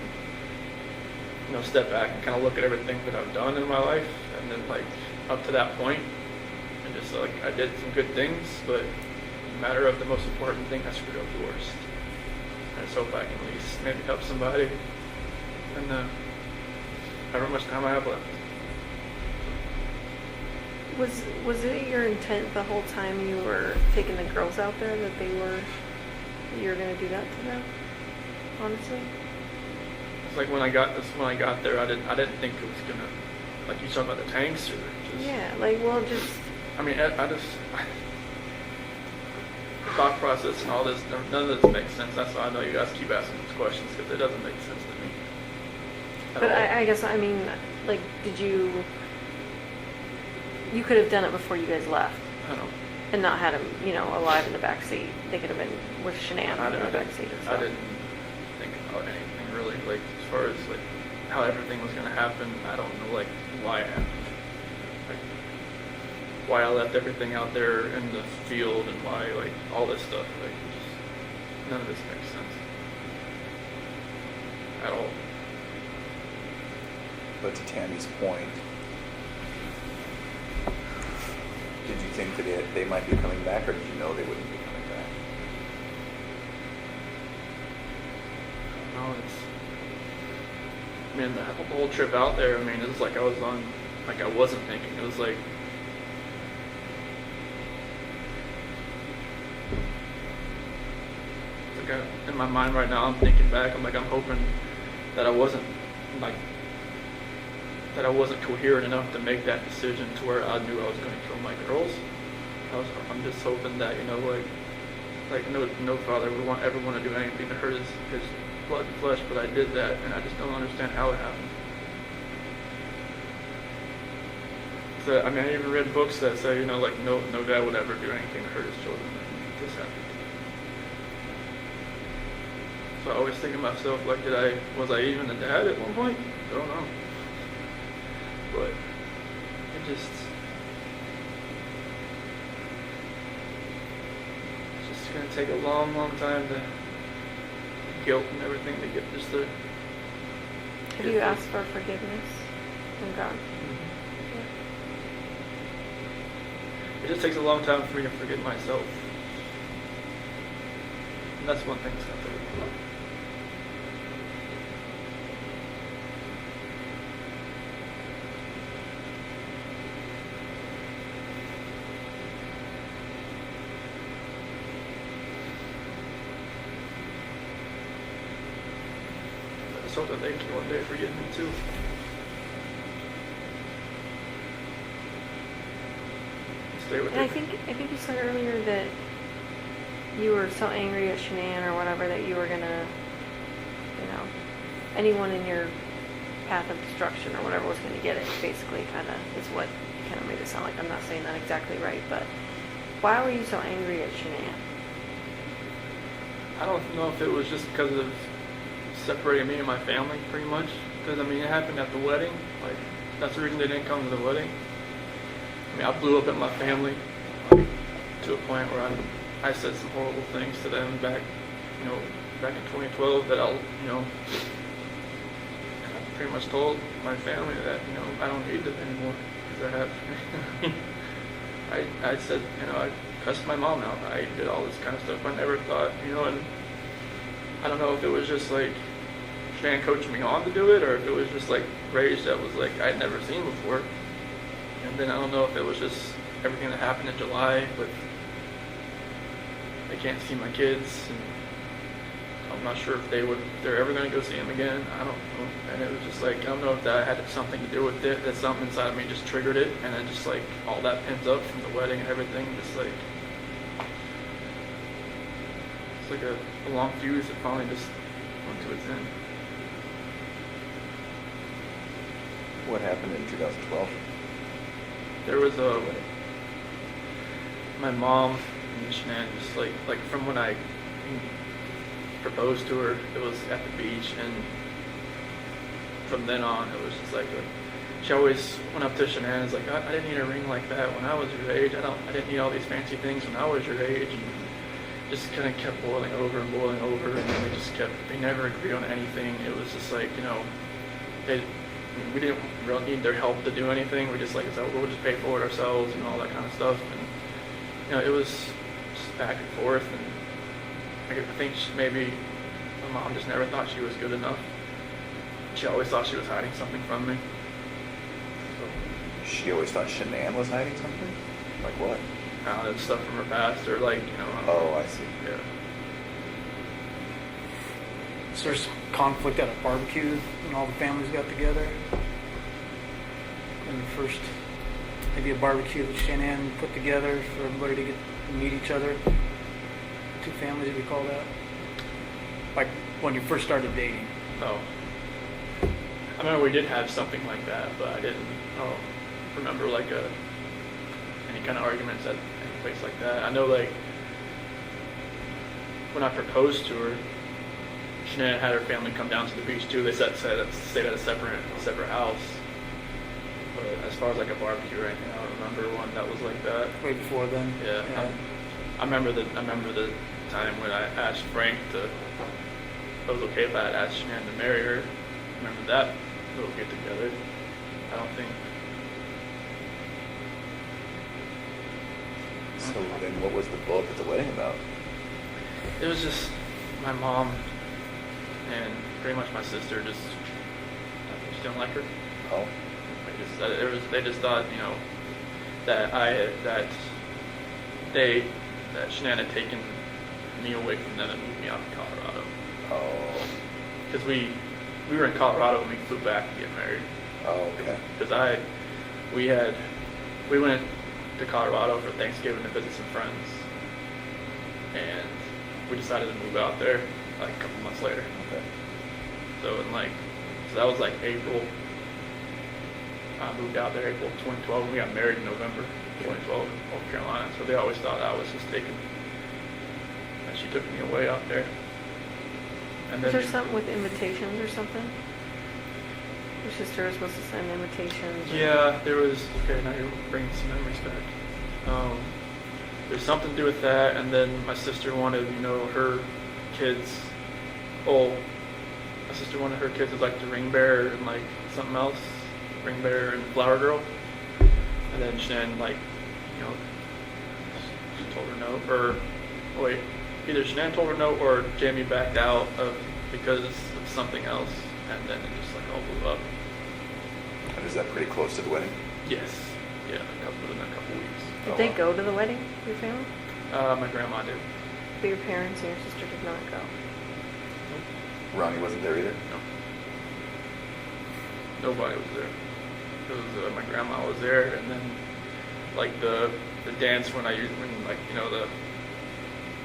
step back and kind of look at everything that I've done in my life. And then, like, up to that point, and just, like, I did some good things, but no matter of the most important thing, I screwed up the worst. I just hope I can at least maybe help somebody and however much time I have left.
Was it your intent the whole time you were taking the girls out there that you were going to do that to them? Honestly,
It's like when I got there, I didn't think it was gonna, like you talking about the tanks or just.
yeah, like just.
I just. Thought process and all this, none of this makes sense. That's why I know you guys keep asking these questions, because it doesn't make sense to me.
But I guess, did you could have done it before you guys left.
I know.
and not had him, alive in the back seat. They could have been with Shanann
I
in the
didn't,
back seat.
I didn't think about anything really, like as far as like how everything was gonna happen. I don't know like why it happened, like why I left everything out there in the field and why like all this stuff. Like just, none of this makes sense at all.
But to Tammy's point, did you think that they might be coming back, or did you know they wouldn't be coming back?
No, I mean, the whole trip out there, I mean, it was like I was on, like I wasn't thinking. It was like, in my mind right now, I'm thinking back, I'm hoping that I wasn't, like, that I wasn't coherent enough to make that decision to where I knew I was going to kill my girls. I'm just hoping that, like no father would ever want to do anything to hurt his blood and flesh, but I did that, and I just don't understand how it happened. So, I mean, I even read books that say, like no dad would ever do anything to hurt his children, and this happened. So I always think to myself, like, was I even a dad at one point? I don't know. But it's just gonna take a long time to guilt and everything to get just the.
Have you asked for forgiveness from God?
Mm-hmm. It just takes a long time for me to forgive myself, and that's one thing that's gonna take. I hope that they can one day forgive me too. Stay with
And I
it.
think you said earlier that you were so angry at Shanann or whatever that you were gonna, anyone in your path of destruction or whatever was gonna get it. Basically, kind of is what kind of made it sound like. I'm not saying that exactly right, but why were you so angry at Shanann?
I don't know if it was just because of separating me and my family, pretty much. Because, I mean, it happened at the wedding. Like, that's the reason they didn't come to the wedding. I mean, I blew up at my family, like, to a point where I said some horrible things to them back in 2012 that I pretty much told my family that, I don't need them anymore. Because I said, I cussed my mom out. I did all this kind of stuff. I never thought, and I don't know if it was just like Shanann coached me on to do it, or if it was just like rage that was like I'd never seen before. And then I don't know if it was just everything that happened in July, but I can't see my kids, and I'm not sure if they're ever going to go see them again. I don't know. And it was just like, I don't know if that had something to do with it, that something inside of me just triggered it, and then just like all that pent up from the wedding and everything, just like, it's like a long fuse that finally just went to its end.
What happened in 2012?
There was my mom and Shanann, just like from when I proposed to her, it was at the beach, and from then on, it was just like she always went up to Shanann and was like, I didn't need a ring like that when I was your age. I didn't need all these fancy things when I was your age, and just kind of kept boiling over, and then they never agreed on anything. It was just like, we didn't really need their help to do anything. We just we'll just pay for it ourselves and all that kind of stuff. And it was just back and forth. And I think maybe my mom just never thought she was good enough. She always thought she was hiding something from me. So,
She always thought Shanann was hiding something? Like what?
that's stuff from her past, or like,
Oh, I see.
Yeah.
So there's conflict at a barbecue when all the families got together. And the first, maybe a barbecue that Shanann put together for everybody to get to meet each other. Two families, if you call that. Like when you first started dating.
Oh. I remember we did have something like that, but I don't remember like any kind of arguments at any place like that. I know, like, when I proposed to her, Shanann had her family come down to the beach too. They stayed at a separate house. But as far as like a barbecue or anything, I don't remember one that was like that.
Way before then.
Yeah. I remember the time when I asked Frank to, if it was okay if I had asked Shanann to marry her. I remember that little get together. I don't think.
So then what was the blow up at the wedding about?
It was just my mom and pretty much my sister just didn't like her.
Oh.
They just thought, you know, that Shanann had taken me away from them and moved me out to Colorado.
Oh.
Because we were in Colorado when we flew back to get married.
Oh, okay.
Because we went to Colorado for Thanksgiving to visit some friends, and we decided to move out there like a couple months later.
Okay.
So that was like April. I moved out there April 2012, and we got married in November 2012 in North Carolina. So they always thought I was just that she took me away out there. And
Was
then
there something with invitations or something? Your sister was supposed to send invitations.
yeah, there was. Okay, now you're bringing some memories back. There's something to do with that, and then my sister wanted, you know, her kids. Oh, my sister wanted her kids as like the ring bearer and like something else, ring bearer and flower girl. And then Shanann, like, you know, she told her no, or wait, either Shanann told her no or Jamie backed out because of something else, and then it just like all blew up.
And is that pretty close to the wedding?
Yes, yeah, within a couple weeks.
Did they go to the wedding, your family?
My grandma did.
But your parents and your sister did not go.
Ronnie wasn't there either?
No. Nobody was there. It was my grandma was there, and then like the dance when like, you know,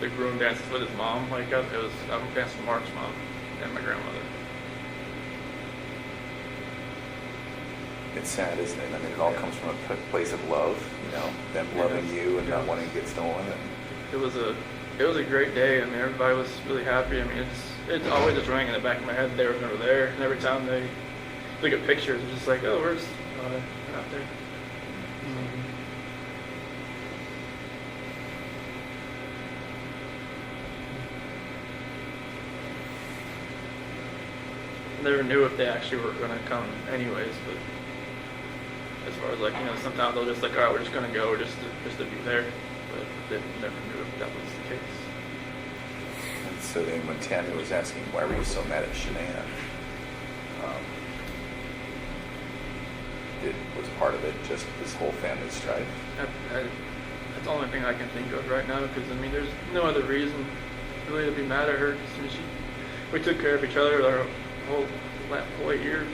the groom dances with his mom, like I'm dancing Mark's mom and my grandmother.
It's sad, isn't it? I mean, it all comes from a place of love, you know, them loving you and not wanting to get stolen. And
It was a great day. I mean, everybody was really happy. I mean, it's always just rang in the back of my head. They were never there, and every time they look at pictures, it's just like, oh, where's out there? Never knew if they actually were going to come anyways, but as far as like, you know, sometimes they'll just like, all right, we're just going to go just to be there, but they never knew if that was the case.
And so then when Tammy was asking, why were you so mad at Shanann? Was part of it just this whole family strife?
That's the only thing I can think of right now, because I mean, there's no other reason really to be mad at her. Cause we took care of each other our whole 8 years.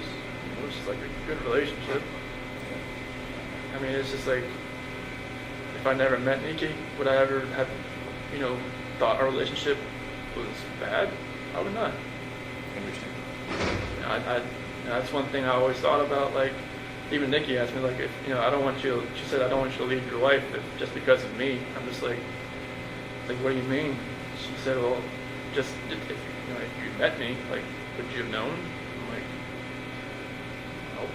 It was just like a good relationship. I mean, it's just like, if I never met Nikki, would I ever have, you know, thought our relationship was bad? Probably not.
Interesting.
You know, that's one thing I always thought about. Like, even Nikki asked me, like, if, you know, she said, I don't want you to leave your wife just because of me. I'm just like, what do you mean? She said, well, just if you met me, like, would you have known? I'm like, nope.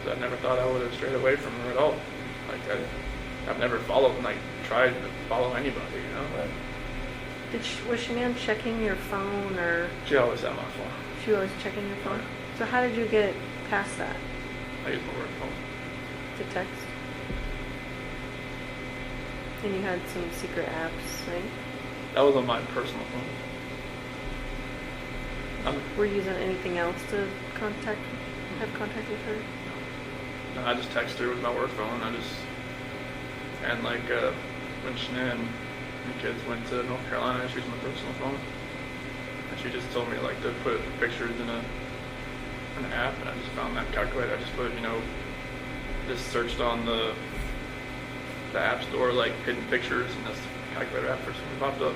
'Cause I never thought I would have strayed away from her at all. Like, I've never tried to follow anybody, you know?
Right.
Was Shanann checking your phone, or
She always had my phone.
she was checking your phone? So how did you get past that?
I use my work phone.
To text? And you had some secret apps, right?
That was on my personal phone.
Were you using anything else to have contact with her?
No, I just text her with my work phone. And like when Shanann and the kids went to North Carolina, she used my personal phone. And she just told me like to put pictures in an app, and I just found that calculator. I just put, you know, just searched on the app store, like hidden pictures, and this calculator app first one popped up.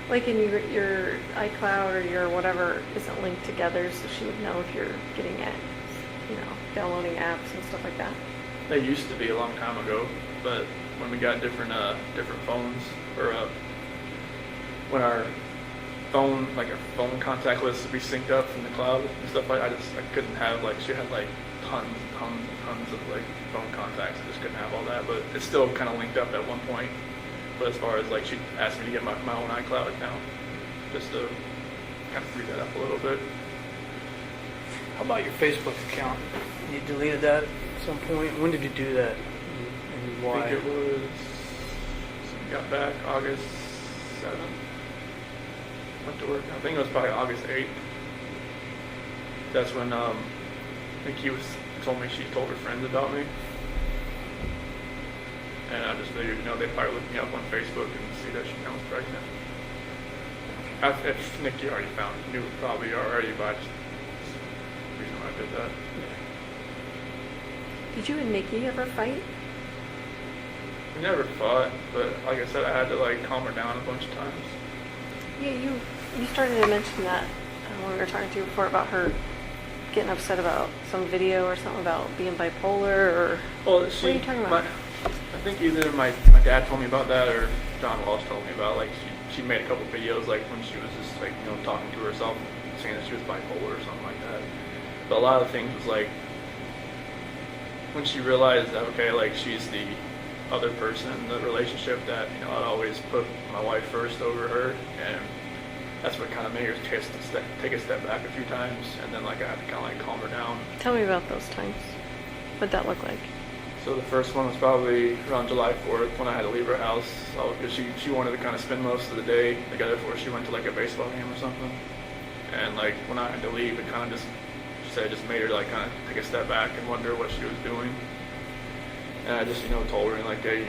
Like in your iCloud or your whatever isn't linked together, so she would know if you're getting at, you know, downloading apps and stuff like that.
They used to be a long time ago, but when we got different phones, or when our phone, like our phone contact list would be synced up from the cloud and stuff like, I couldn't have, like, she had like tons of like phone contacts. I just couldn't have all that, but it's still kind of linked up at one point. But as far as like, she asked me to get my own iCloud account, just to kind of free that up a little bit.
How about your Facebook account? You deleted that at some point. When did you do that? And why?
I think it was, got back August 7th. Went to work. I think it was probably August 8th. That's when I think told me she told her friends about me. And I just figured, they probably looked me up on Facebook and see that I was pregnant. If Nikki already knew it probably already, but that's the reason why I did that.
Did you and Nikki ever fight?
We never fought, but like I said, I had to like calm her down a bunch of times.
Yeah, you started to mention that when we were talking to you before about her getting upset about some video or something about being bipolar, or
well,
what are you talking about?
I think either my dad told me about that or John Walsh told me about, like, she made a couple videos like when she was just like, talking to herself, saying that she was bipolar or something like that. But a lot of things was like, when she realized that, okay, like, she's the other person in the relationship, that, I'd always put my wife first over her, and that's what kind of made her take a step back a few times, and then like I had to kind of like calm her down.
Tell me about those times. What'd that look like?
So the first one was probably around July 4th when I had to leave her house, because she wanted to kind of spend most of the day together before she went to like a baseball game or something. And like when I had to leave, it kind of just made her like kind of take a step back and wonder what she was doing. And I just told her like, hey,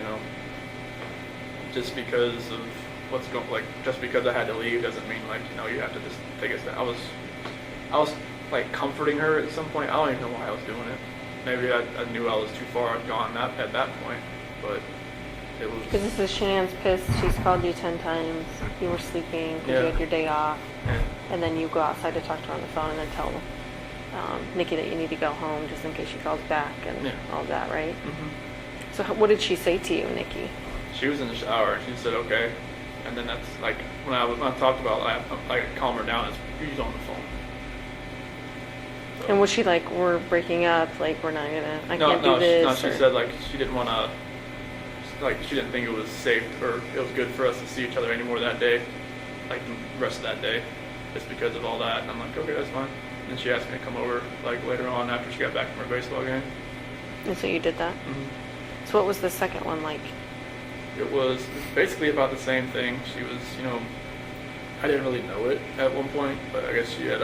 just because of what's going, like, just because I had to leave doesn't mean like you have to just take a step. I was like comforting her at some point. I don't even know why I was doing it. Maybe I knew I was too far gone at that point, but it was.
Because this is Shanann's pissed. She's called you 10 times. You were sleeping because you had your day off, and then you go outside to talk to her on the phone, and then tell Nikki that you need to go home just in case she calls back and all that, right? Mm-hmm. So what did she say to you, Nikki?
She was in the shower and she said, okay. And then that's like, when I talked about I calm her down, she's on the phone. So.
And was she like, we're breaking up, like we're not gonna, I can't do this?
No, she said like she didn't want to, like she didn't think it was safe or it was good for us to see each other anymore that day, like the rest of that day, just because of all that. And I'm like, okay, that's fine. And then she asked me to come over like later on after she got back from her baseball game.
And so you did that?
Mm-hmm.
So what was the second one like?
It was basically about the same thing. She was, I didn't really know it at one point, but I guess she had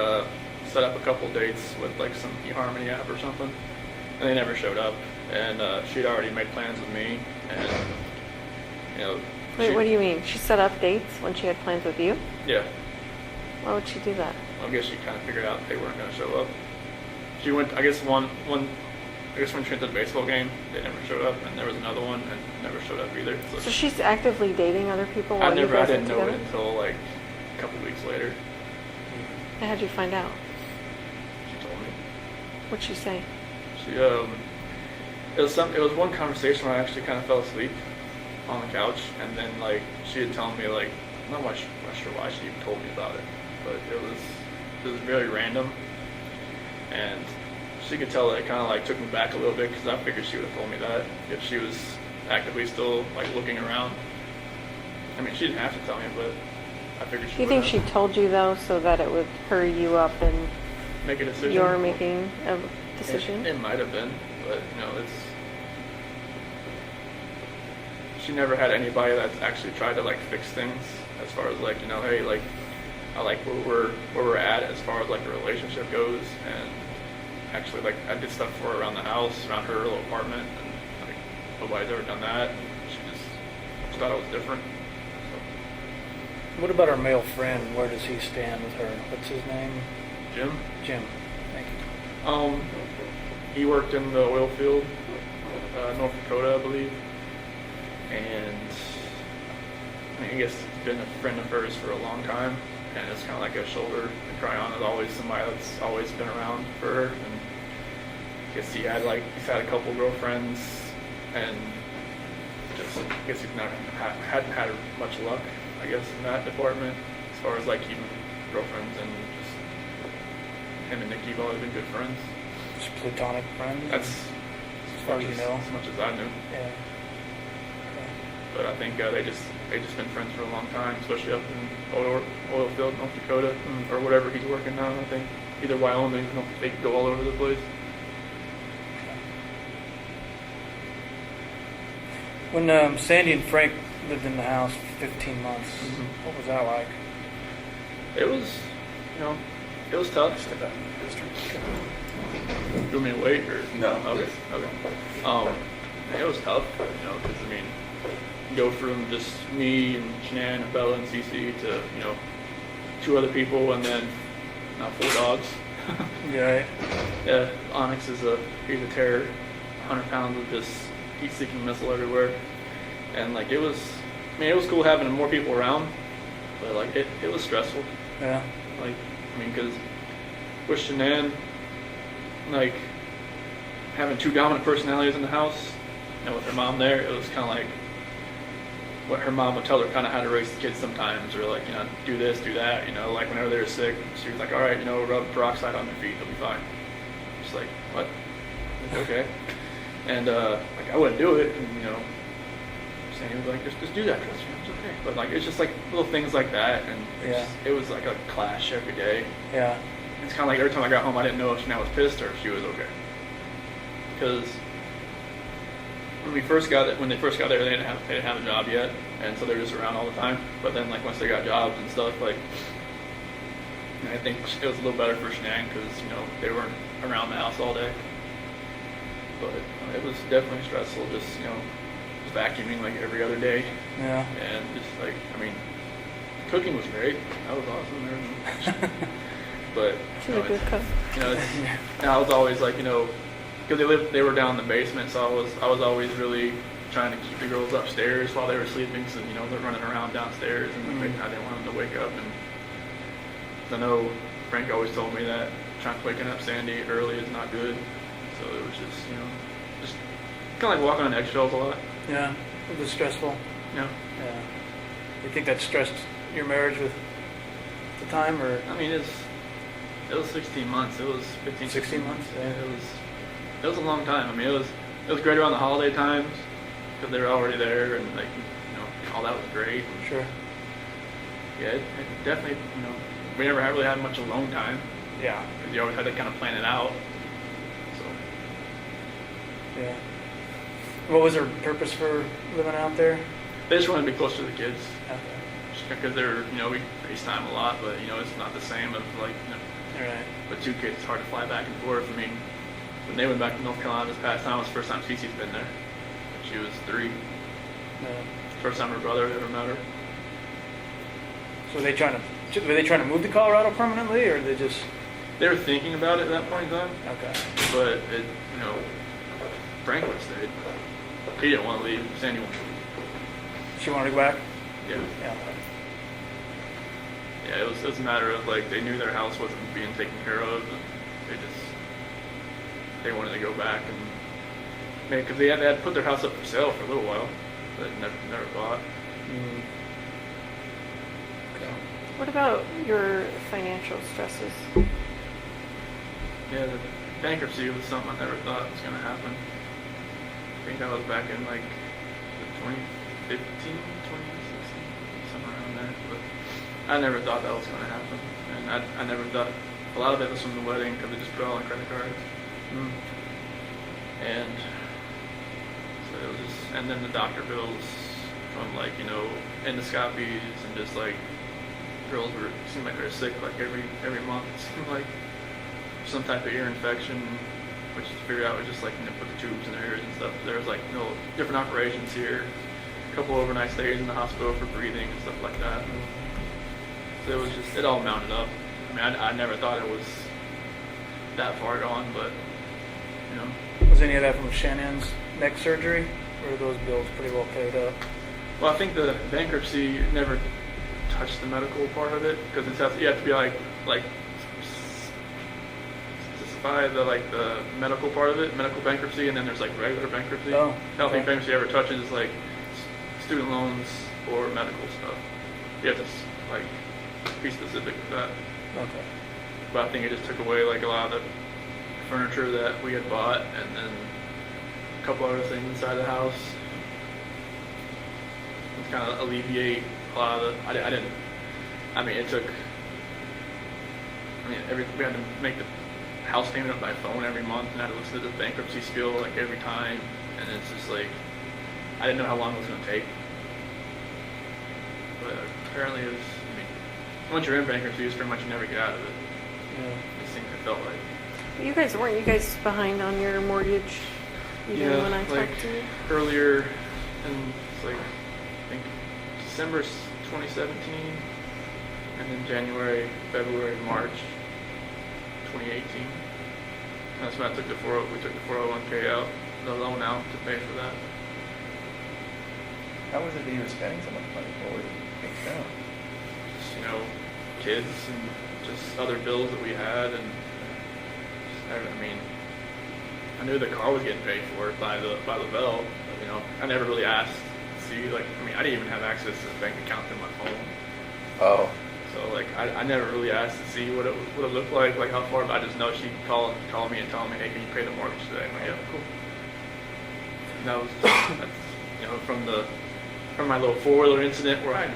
set up a couple dates with like some eHarmony app or something, and they never showed up. And she'd already made plans with me, and
Wait, what do you mean? She set up dates when she had plans with you?
Yeah.
Why would she do that?
I guess she kind of figured out they weren't going to show up. She went, I guess when she went to the baseball game, they never showed up, and there was another one and never showed up either.
So she's actively dating other people while
I
you guys
didn't
were
know
together?
it until like a couple weeks later.
And how'd you find out?
She told me.
What'd she say?
It was one conversation where I actually kind of fell asleep on the couch, and then like she had told me, like, I'm not sure why she even told me about it, but it was very random, and she could tell that it kind of like took me back a little bit, because I figured she would have told me that if she was actively still like looking around. I mean, she didn't have to tell me, but I figured she would.
Do you think she told you though so that it would hurry you up and
make a decision?
you're making a decision?
It might have been, but she never had anybody that's actually tried to like fix things as far as like, hey, like I like where we're at as far as like the relationship goes, and actually like I did stuff for her around the house, around her little apartment, and like nobody's ever done that. She just thought it was different. So.
What about our male friend? Where does he stand with her? What's his name?
Jim?
Thank you.
He worked in the oil field, North Dakota, I believe. And I guess he's been a friend of hers for a long time, and it's kind of like a shoulder to cry on. There's always somebody that's always been around for her. And I guess he's had a couple girlfriends, and just, I guess he's not hadn't had much luck, I guess, in that department as far as like keeping girlfriends, and just him and Nikki have always been good friends.
Just platonic friends?
That's
as far as you know?
as much as I knew.
Yeah. Okay.
But I think they just been friends for a long time, especially up in oil field, North Dakota, or whatever he's working now. I think either Wyoming, they could go all over the place.
When Sandy and Frank lived in the house for 15 months,
Mhm.
what was that like?
It was, it was tough.
Step out in the district.
You want me to wait or?
No.
Okay. It was tough, because I mean, go from just me and Shanann and Bella and CC to 2 other people, and then now 4 dogs.
Right.
Yeah, Onyx he's a terror, 100 pounds of just heat-seeking missile everywhere, and like it was cool having more people around, but like it was stressful.
Yeah.
Like, because with Shanann, like, having 2 dominant personalities in the house, with her mom there, it was kind of like what her mom would tell her kind of how to raise the kids sometimes, or like, do this, do that, like whenever they were sick, she was like, all right, rub peroxide on their feet, they'll be fine. Just like, what? Okay. And, like, I wouldn't do it, and, Sandy was like, just do that, Chris, it's okay. But, like, it's just, like, little things like that, and it was, like, a clash every day.
Yeah.
It's kind of like every time I got home, I didn't know if Shanann was pissed or if she was okay. Because when they first got there, they didn't have a job yet, and so they were just around all the time. But then, like, once they got jobs and stuff, like, I think it was a little better for Shanann because, they weren't around the house all day. But it was definitely stressful, just vacuuming like every other day,
Yeah.
and just like, cooking was great. That was awesome. But
She's a good cook.
and I was always like, because they were down in the basement, so I was always really trying to keep the girls upstairs while they were sleeping, so they're running around downstairs, and I didn't want them to wake up. And I know Frank always told me that waking up Sandy early is not good. So it was just kind of like walking on eggshells a lot.
Yeah. It was stressful.
Yeah.
Yeah. You think that stressed your marriage with the time, or?
It was 16 months. It was 15,
16 months.
Yeah, it was a long time. It was great around the holiday times because they were already there, and like all that was great.
Sure.
Yeah, it definitely we never really had much alone time.
Yeah.
Because you always had to kind of plan it out.
Yeah. What was her purpose for living out there?
They just wanted to be closer to the kids.
Okay.
Just because they're, we FaceTime a lot, but, it's not the same of like,
All right.
with 2 kids, it's hard to fly back and forth. When they went back to North Carolina this past time, it was the first time Cece's been there. She was 3.
Yeah.
First time her brother ever met her.
So were they trying to move to Colorado permanently, or they just?
They were thinking about it at that point in time,
Okay.
but Frank would have stayed. He didn't want to leave. Sandy wanted to leave.
She wanted to go back.
Yeah.
Yeah.
Yeah, it was a matter of like they knew their house wasn't being taken care of, and they wanted to go back and because they had put their house up for sale for a little while, but never bought.
Mm. Okay.
What about your financial stresses?
Yeah, the bankruptcy was something I never thought was going to happen. I think that was back in like 2015, 2016, somewhere around there. But I never thought that was going to happen, and I never thought. A lot of it was from the wedding because they just put it all on credit cards. And so it was just, and then the doctor bills from like endoscopies and just like girls seemed like they were sick like every month. It seemed like some type of ear infection, which to figure out was just like put the tubes in their ears and stuff. There was like different operations here, a couple overnight stays in the hospital for breathing and stuff like that. So it was just, it all mounted up. I never thought it was that far gone, but
Was any of that from Shannon's neck surgery, or are those bills pretty well paid up?
Well, I think the bankruptcy never touched the medical part of it because you have to be like specify the medical part of it, medical bankruptcy, and then there's like regular bankruptcy.
Oh,
I don't think
okay.
bankruptcy ever touches like student loans or medical stuff. You have to like be specific with that.
Okay.
But I think it just took away like a lot of the furniture that we had bought, and then a couple other things inside the house. To kind of alleviate a lot of the. It took. We had to make the house payment by phone every month, and I had to listen to the bankruptcy spiel like every time, and it's just like I didn't know how long it was going to take. But apparently it was. Once you're in bankruptcy, it's pretty much you never get out of it.
Yeah.
It seemed it felt like.
Weren't you guys behind on your mortgage? Even when I talked to you?
Earlier in like I think December 2017, and then January, February, March 2018. That's when we took the 401k out, the loan out to pay for that.
How was it that you were spending so much money? What were you being doing?
Just, kids and just other bills that we had, and I knew the car was getting paid for by the Bell. I never really asked to see, I didn't even have access to the bank account through my phone.
Oh.
So I never really asked to see what it looked like how far, but I just know she'd call me and tell me, hey, can you pay the mortgage today? I'm like, yeah, cool. And that was that's from my little four-wheeler incident where I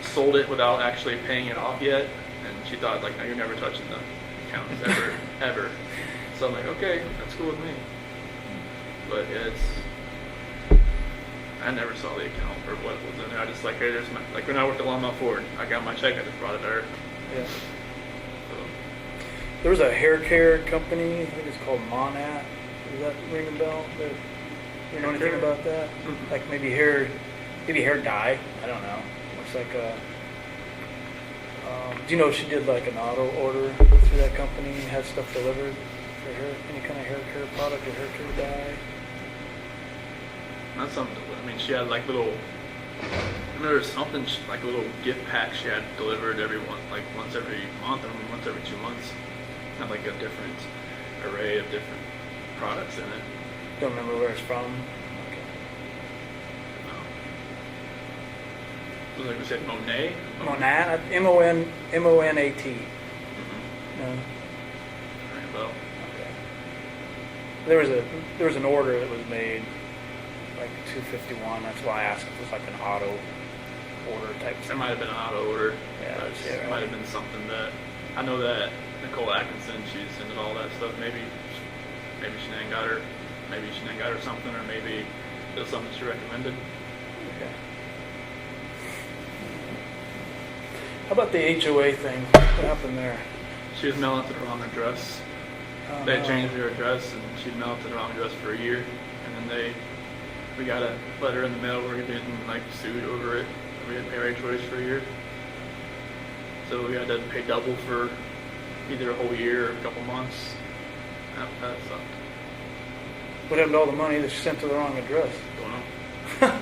sold it without actually paying it off yet, and she thought no, you're never touching the accounts ever. So I'm like, okay, that's cool with me. But I never saw the account or what was in there. I just hey, there's when I worked at Lawnmower Ford, I got my check, I just brought it there.
Yeah.
So.
There was a hair care company, I think it's called Monat. Does that ring a bell? You know anything about that?
Mm-hmm.
Like maybe hair dye. I don't know. Looks like a. Do you know if she did an auto order through that company and had stuff delivered for hair, any kind of hair care product or hair care dye?
Not something. She had little. There was something a little gift pack she had delivered once every month or once every 2 months. Had a different array of different products in it.
Don't remember where it's from. Okay.
No. Like we said, Monet.
Monat. M-O-N-A-T.
Mm-hmm.
No.
Ring a bell.
Okay. There was an order that was made. $251. That's why I asked if it was an auto order type
It
thing.
might have been an auto order.
Yeah,
It might have been something that I know that Nicole Atkinson, she's into all that stuff. Maybe Shanann got her something, or maybe it was something she recommended.
Okay. How about the HOA thing? What happened there?
She was mailing to the wrong address. They had changed her address, and she'd mailed to the wrong address for a year, and then we got a letter in the mail where we getting sued over it. We had to pay our HOAs for a year, so we had to pay double for either a whole year or a couple months. That sucked.
What happened to all the money that she sent to the wrong address?
Don't know. I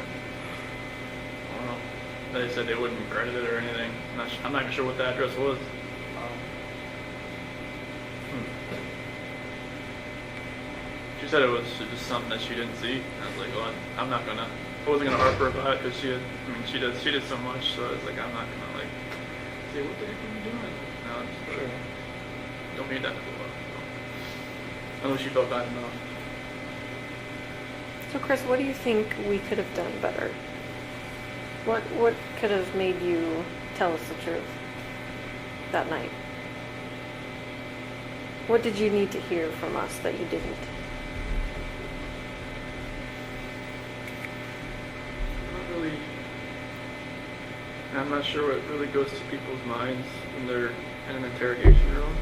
don't know. They said they wouldn't credit it or anything. I'm not even sure what the address was. She said it was just something that she didn't see. I was like, well, I wasn't gonna harp her about it because she did so much. So I was like, I'm not gonna say what the heck are you doing? No,
Sure.
Don't need that to go up. I know she felt bad enough.
So Chris, what do you think we could have done better? What could have made you tell us the truth that night? What did you need to hear from us that you didn't?
I'm not sure what really goes to people's minds when they're in an interrogation room.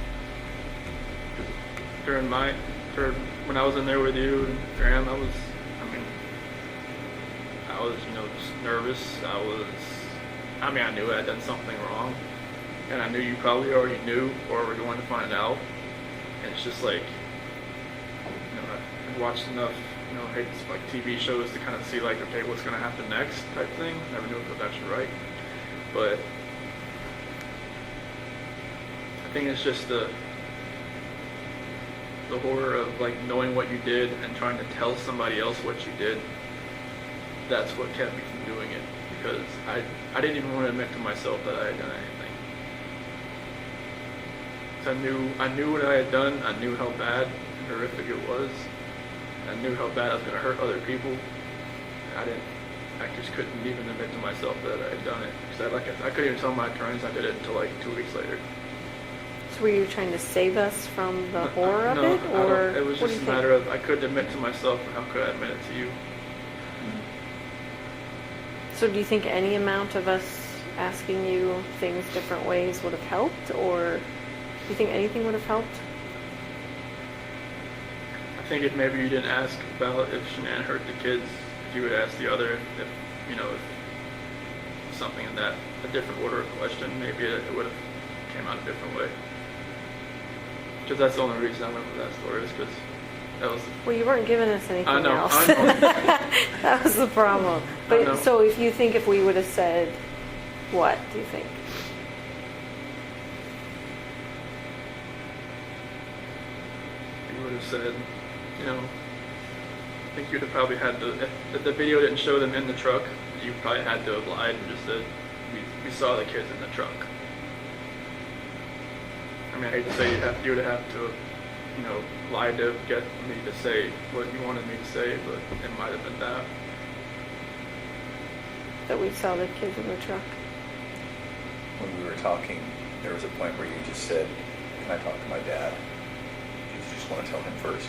When I was in there with you and Graham, I was just nervous. I knew I had done something wrong, and I knew you probably already knew or were going to find out. And it's just I've watched enough, TV shows to kind of see okay, what's going to happen next type thing. Never knew if that's right. But I think it's just the horror of knowing what you did and trying to tell somebody else what you did. that's what kept me from doing it, because I didn't even want to admit to myself that I had done anything. So I knew what I had done. I knew how bad and horrific it was. I knew how bad I was going to hurt other people. I just couldn't even admit to myself that I had done it, because I couldn't even tell my attorneys I did it until like 2 weeks later.
So were you trying to save us from the horror of
No,
it, or
it was
what do
just
you
a matter
think?
of I couldn't admit to myself, and how could I admit it to you?
So do you think any amount of us asking you things different ways would have helped, or do you think anything would have helped?
I think if maybe you didn't ask about if Shanann hurt the kids, if you would ask the other, if something in that, a different order of question, maybe it would have came out a different way. Because that's the only reason I went with that story, is because that was...
Well, you weren't giving us anything
I know,
else.
I know.
That was the problem.
I know.
But so if you think if we would have said, what do you think?
You would have said, I think you'd have probably had to, if the video didn't show them in the truck, you probably had to have lied and just said, we saw the kids in the truck. I mean, I hate to say you would have to, lie to get me to say what you wanted me to say, but it might have been that.
That we saw the kids in the truck?
When we were talking, there was a point where you just said, "Can I talk to my dad?" Did you just want to tell him first?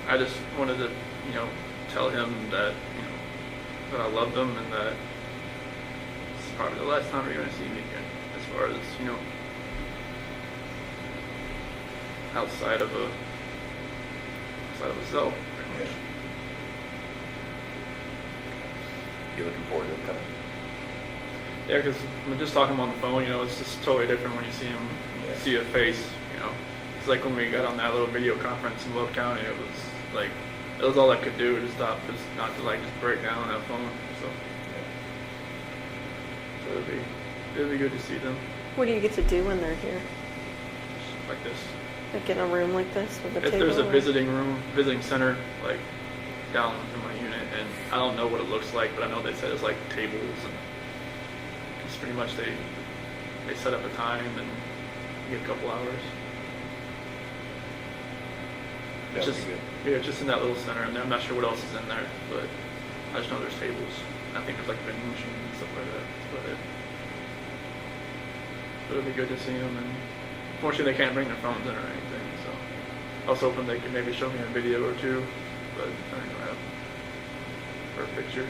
I just wanted to, tell him that, that I loved him, and that it's probably the last time you're going to see me again, as far as, outside of a cell, pretty much.
You looking forward to him coming?
Yeah, because I'm just talking on the phone, it's just totally different when you see him,
Yeah.
see a face, It's like when we got on that little video conference in Weld County, it was all I could do to stop, just not to just break down on that phone. So it'd be good to see them
What do you get to do when they're here?
like this.
Like in a room like this with a
If
table?
there's a
or-
visiting center, down in my unit, and I don't know what it looks like, but I know they said it's tables, and it's pretty much they set up a time and you get a couple hours. It's
That'd
just,
be good.
yeah, it's just in that little center, and I'm not sure what else is in there, but I just know there's tables. I think there's vending machines and stuff like that. That's about it. But it'll be good to see them, and unfortunately they can't bring their phones in or anything, so I was hoping they could maybe show me a video or two, but I don't know, for a picture.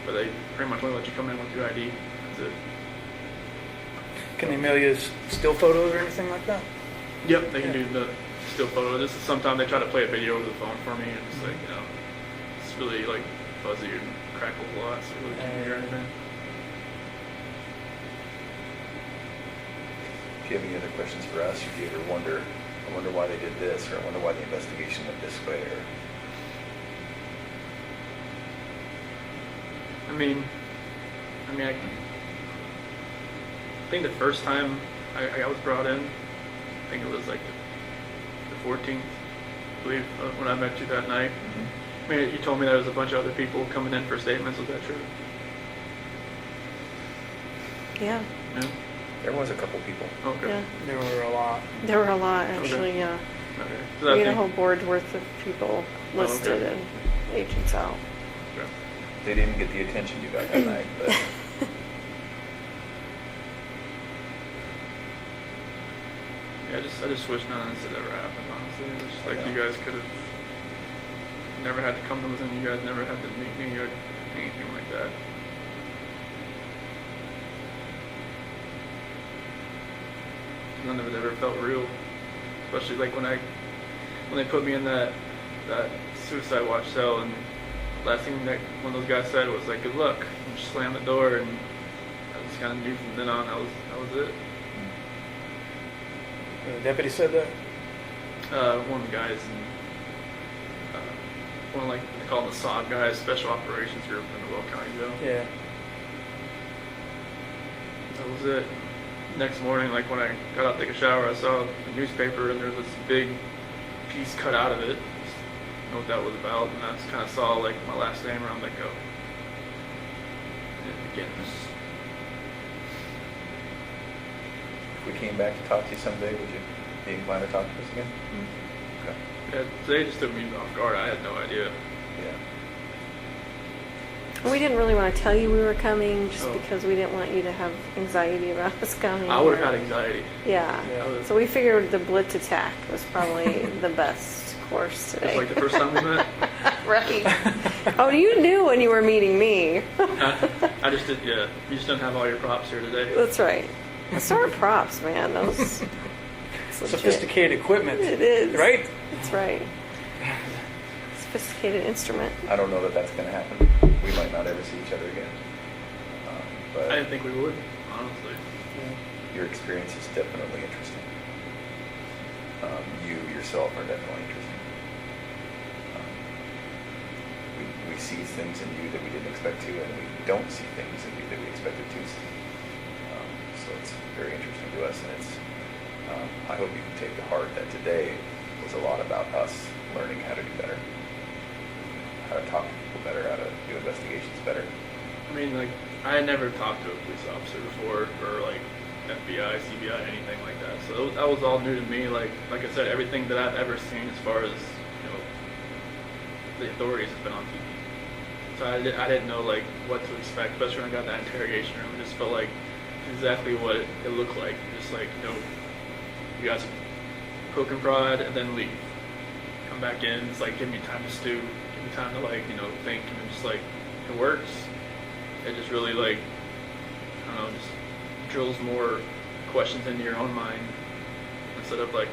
But they pretty much only let you come in with your ID. That's it.
Can they mail you still photos or anything like that?
Yep, they can
Yeah.
do the still photo. This is sometimes they try to play a video over the phone for me, and it's it's really fuzzy and crackles a lot, so you really can't hear anything.
If you have any other questions for us, or if you ever wonder, I wonder why they did this, or I wonder why the investigation went this way, or
I think the first time I was brought in, I think it was the 14th, I believe, when I met you that night. You told me there was a bunch of other people coming in for statements. Was that true?
Yeah,
Yeah.
there was a couple people.
Okay.
yeah.
There were a lot.
There were a lot, actually, yeah.
Okay. So
We had a
think-
whole board worth of people listed
okay.
and agents out.
Okay.
They didn't get the attention you got that night, but
Yeah, I just wish none of this had ever happened, honestly. It's just
I know.
you guys could have never had to come to us, and you guys never had to meet me or anything like that. None of it ever felt real. Especially when they put me in that suicide watch cell, and last thing that one of those guys said was good luck, and just slammed the door, and I just kind of knew from then on that was it.
The deputy said that?
One of the guys, one they call them the SOG guys, Special Operations Group in the Weld County Jail.
Yeah.
That was it. Next morning, when I got out to take a shower, I saw the newspaper, and there was this big piece cut out of it. Just know what that was about, and I just kind of saw my last name around and begins.
If we came back to talk to you someday, would you be inclined to talk to us again? Okay.
Yeah, they just took me off guard. I had no idea.
Yeah.
We didn't really want to tell you we were coming just
Oh.
because we didn't want you to have anxiety about us coming.
I would have had anxiety.
Yeah.
Yeah.
So we figured the blitz attack was probably the best course today.
It's like the first time we met.
Right. Oh, you knew when you were meeting me.
I just did, yeah. You just don't have all your props here today.
That's right. It's our props, man. Those it's legit.
Sophisticated equipment.
It is.
Right?
That's right. Sophisticated instrument.
I don't know that that's going to happen. We might not ever see each other again. But
I didn't think we would, honestly.
your experience is definitely interesting. You yourself are definitely interesting. We see things in you that we didn't expect to, and we don't see things in you that we expected to see. So it's very interesting to us, and it's. I hope you can take to heart that today was a lot about us learning how to do better, how to talk to people better, how to do investigations better.
I mean, like, I had never talked to a police officer before, or like FBI, CBI, anything like that. So that was all new to me. Like I said, everything that I've ever seen as far as, the authorities have been on TV. So I didn't know like what to expect, especially when I got that interrogation room. It just felt like exactly what it looked like. Just like, you guys poke and prod and then leave. Come back in. It's like, give me time to stew. Give me time to think, and just like, it works. It just really like, I don't know, just drills more questions into your own mind instead of like,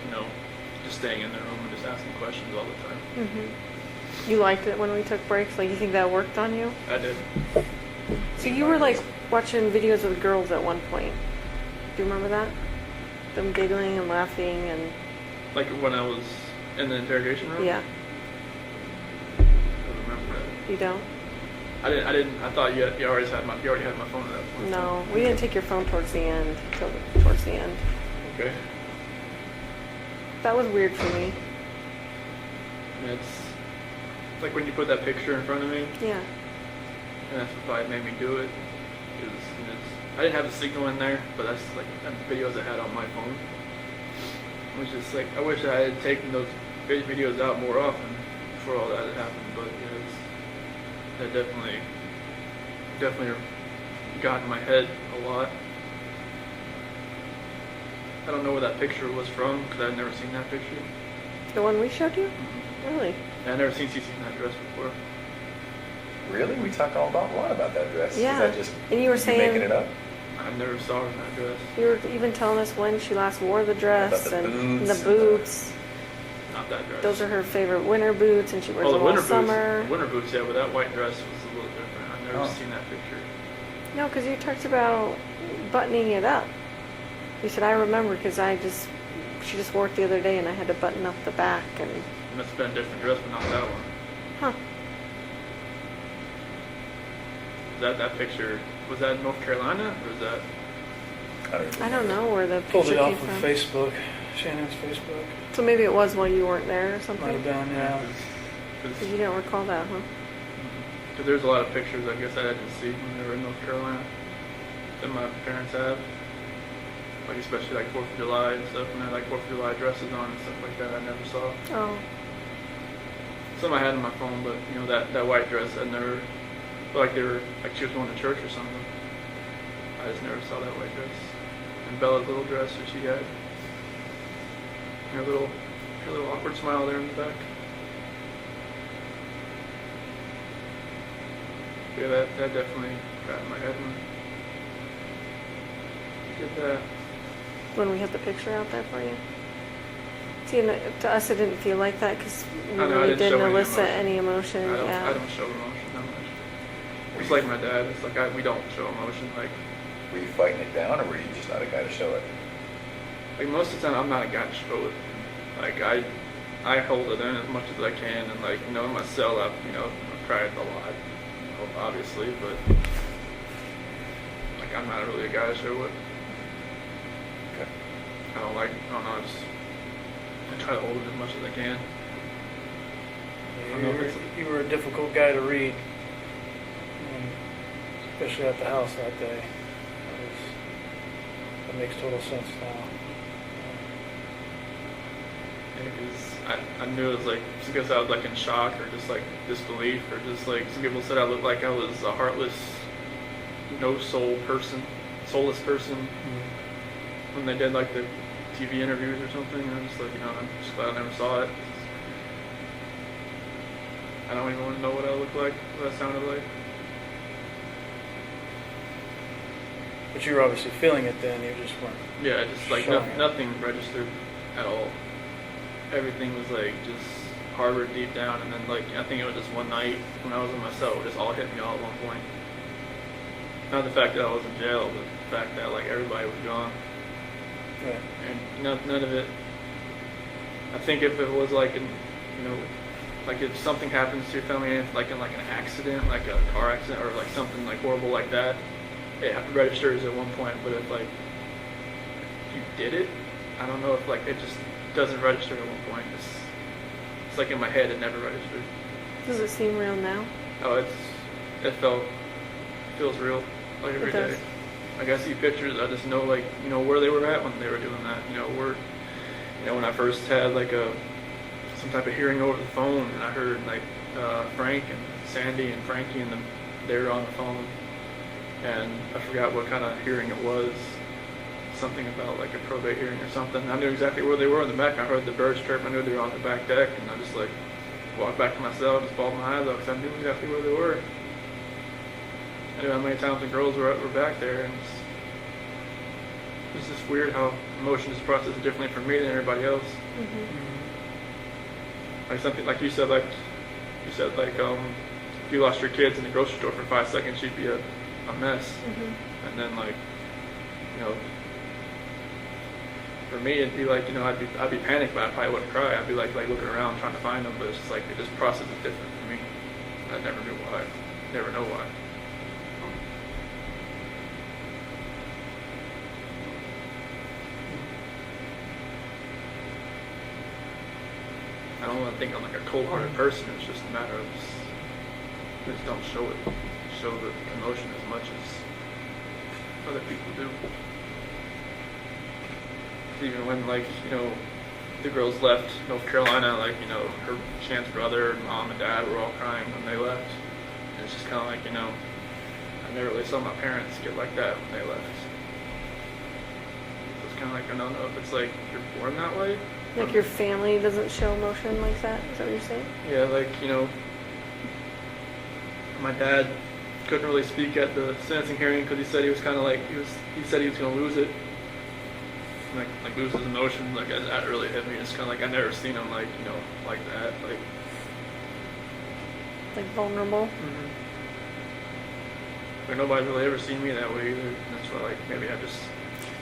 just staying in the room and just asking questions all the time.
Mm-hmm. You liked it when we took breaks? Like, you think that worked on you?
I did.
So you were like watching videos of the girls at one point. Do you remember that? Them giggling and laughing and...
Like when I was in the interrogation room?
Yeah.
I don't remember that.
You don't?
I didn't. I thought you already had my phone at that point.
No, we didn't take your phone towards the end. Towards the end.
Okay.
That was weird for me.
And it's like when you put that picture in front of me,
Yeah.
and that's what probably made me do it. I didn't have the signal in there, but that's like the videos I had on my phone. It was just like, I wish I had taken those videos out more often before all that had happened. But that definitely got in my head a lot. I don't know where that picture was from because I'd never seen that picture.
The one we showed you?
Mm-hmm.
Really?
And I'd never seen Cece in that dress before.
Really? We talk a lot about that dress.
Yeah.
Is that just
And you were saying...
making it up?
I never saw her in that dress.
You were even telling us when she last wore the dress
About the
and
boots
the
and
boots.
Not that dress.
Those are her favorite winter boots, and she wears
the
them all
winter
summer.
boots. Winter boots, yeah, but that white dress was a little different. I've never
Oh.
seen that picture.
No, because you talked about buttoning it up. You said, I remember because she just wore it the other day and I had to button up the back and...
It must have been a different dress, but not that one.
Huh.
That picture, was that in North Carolina, or was that...
I don't know where the
Pulled
picture
it
came
off of
from.
Facebook. Shannon's Facebook.
So maybe it was while you weren't there or something?
Might have been, yeah.
Because you don't recall that, huh?
Because there's a lot of pictures, I guess, I didn't see when they were in North Carolina that my parents have. Like, especially like 4th of July and stuff, and they had like 4th of July dresses on and stuff like that I never saw.
Oh.
Some I had on my phone, but, that white dress, I never, felt like they were, like she was going to church or something. I just never saw that white dress. And Bella's little dress that she had. Her little awkward smile there in the back. Yeah, that definitely got in my head when I did that.
When we had the picture out there for you? See, and to us it didn't feel like that because we
I know, I
really
didn't show
didn't
any
elicit
emotion.
any emotion.
I don't show emotion that much. It's like my dad. It's like we don't show emotion. Like
Were you fighting it down, or were you just not a guy to show it?
most of the time, I'm not a guy to show it. Like I hold it in as much as I can, and like in my cell, I've cried a lot, obviously, but like I'm not really a guy to show it.
Okay.
I don't know. I try to hold it as much as I can.
You were a difficult guy to read. especially at the house that day. That makes total sense now.
Because I knew it was like, because I was like in shock or just like disbelief or just like, some people said I looked like I was a heartless, no soul person, soulless person when they did like the TV interviews or something. And I'm just like, I'm just glad I never saw it. I don't even want to know what I looked like, what I sounded like.
But you were obviously feeling it then, you just weren't.
Yeah, just like
showing it.
nothing registered at all. Everything was like just harbored deep down, and then like I think it was just one night when I was in my cell, it just all hit me all at one point. Not the fact that I was in jail, but the fact that like everybody was gone.
Right.
And none of it. I think if it was like like if something happens to your family, like in like an accident, like a car accident, or like something like horrible like that, it registers at one point. But if like you did it, I don't know if like it just doesn't register at one point. It's like in my head, it never registered.
Does it seem real now?
Oh, it feels real, like every day. Like I see pictures, I just know like where they were at when they were doing that. When I first had like some type of hearing over the phone, and I heard like Frank and Sandy and Frankie and they were on the phone, and I forgot what kind of hearing it was. Something about like a probate hearing or something. I knew exactly where they were in the back. I heard the birds chirp. I knew they were on the back deck, and I just like walked back to my cell, just bawled my eyes out because I knew exactly where they were. I knew how many times the girls were back there, and it's just weird how emotions process differently for me than everybody else. Like something like you said, if you lost your kids in the grocery store for 5 seconds, you'd be a mess. And then like for me, it'd be like, I'd be panicked, but I probably wouldn't cry. I'd be like looking around trying to find them, but it's just like it just processes different for me. I never knew why. Never know why. I don't want to think I'm like a cold-hearted person. It's just a matter of just don't show the emotion as much as other people do. Even when the girls left North Carolina, her Shan's brother, mom and dad were all crying when they left. And it's just kind of like, I never really saw my parents get like that when they left. So it's kind of like, I don't know if it's like you're born that way.
Like your family doesn't show emotion like that? Is that what you're saying?
Yeah, my dad couldn't really speak at the sentencing hearing because he said he was kind of like, he said he was going to lose it. Like lose his emotions, like that really hit me. It's kind of like I never seen him like that,
like vulnerable.
Like nobody's really ever seen me that way either. And that's why maybe I just.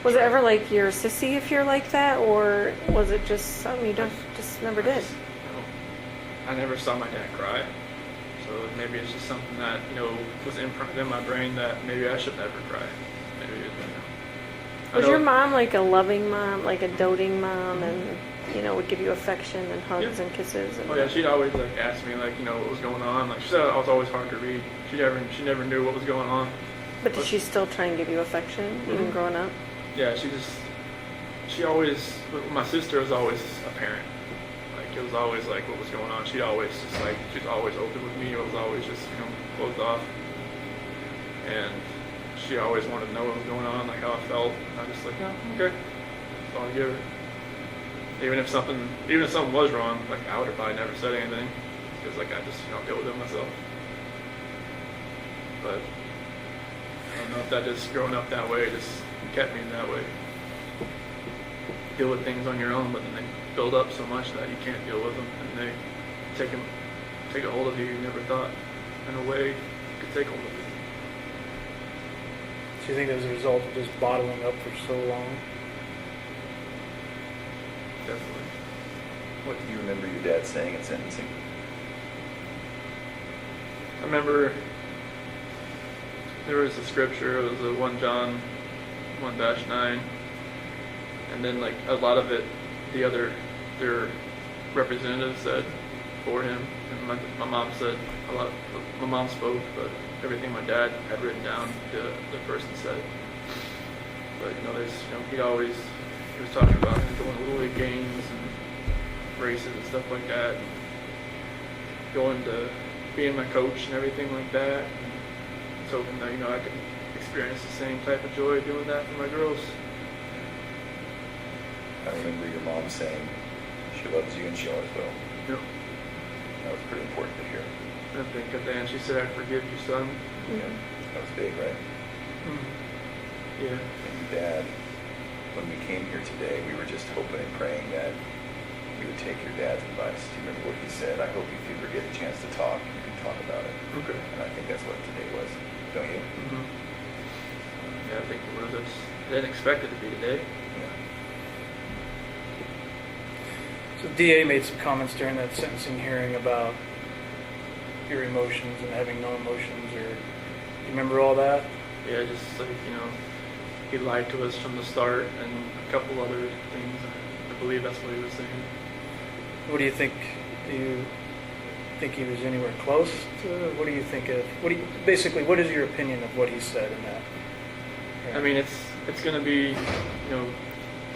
Was it ever like you're a sissy if you're like that, or was it just something you just never did?
I never saw my dad cry, so maybe it's just something that was imprinted in my brain that maybe I should never cry. Maybe
Was your mom like a loving mom, like a doting mom, and would give you affection and hugs and kisses? And
oh yeah, she'd always ask me what was going on. Like she said, I was always hard to read. She never knew what was going on.
But did she still try and give you affection even growing up?
Yeah, she always. My sister was always a parent. Like it was always like what was going on. She'd always just she was always open with me. It was always just closed off. And she always wanted to know what was going on, like how I felt. And I just okay. That's all I give her. Even if something was wrong, I would have probably never said anything because I just deal with it myself. But I don't know if that just growing up that way just kept me that way. Deal with things on your own, but then they build up so much that you can't deal with them, and they take a hold of you never thought in a way could take hold of you.
Do you think it was a result of just bottling up for so long?
Definitely.
What do you remember your dad saying at sentencing?
I remember there was a scripture, it was a 1 John 1-9, and then a lot of it, their representatives said for him. And my mom said a lot. My mom spoke, but everything my dad had written down, the person said. But he was talking about him going to Little League games and races and stuff like that, and going to being my coach and everything like that. And I was hoping that I could experience the same type of joy doing that for my girls.
I remember your mom saying she loves you and she always will.
Yep.
That was pretty important to hear.
I think at the end she said, "I forgive you, son."
Yeah, that was big, right?
Yeah.
And your dad, when we came here today, we were just hoping and praying that you would take your dad's advice. Do you remember what he said? I hope if you ever get a chance to talk, you can talk about it.
Okay.
And I think that's what today was, don't you?
Yeah, I think it was. I didn't expect it to be today.
Yeah.
So DA made some comments during that sentencing hearing about your emotions and having no emotions, or you remember all that?
Yeah, just like, he lied to us from the start and a couple other things. I believe that's what he was saying.
What do you think? Do you think he was anywhere close to? What do you think of? Basically, what is your opinion of what he said in that?
I mean, it's going to be,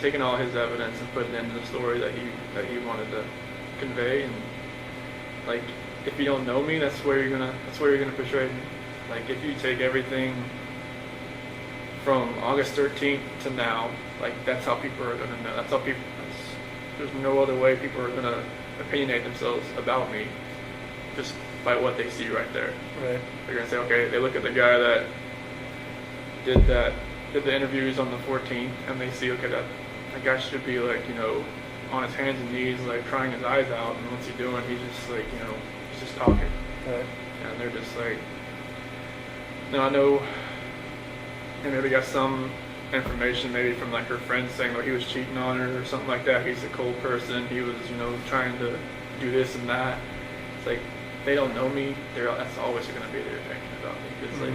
taking all his evidence and putting it into the story that he wanted to convey. And like, if you don't know me, that's where you're gonna portray me. Like, if you take everything from August 13th to now, like, that's how people are gonna know. There's no other way people are gonna opinionate themselves about me, just by what they see right there.
Right.
They're gonna say, okay, they look at the guy that did the interviews on the 14th, and they see, okay, that guy should be like, on his hands and knees, like crying his eyes out, and what's he doing? He's just like, he's just talking.
Right.
And they're just like, I know, and maybe got some information maybe from like her friends saying that he was cheating on her or something like that. He's a cold person. He was, trying to do this and that. It's like, they don't know me. That's always going to be their opinion about me. Because like,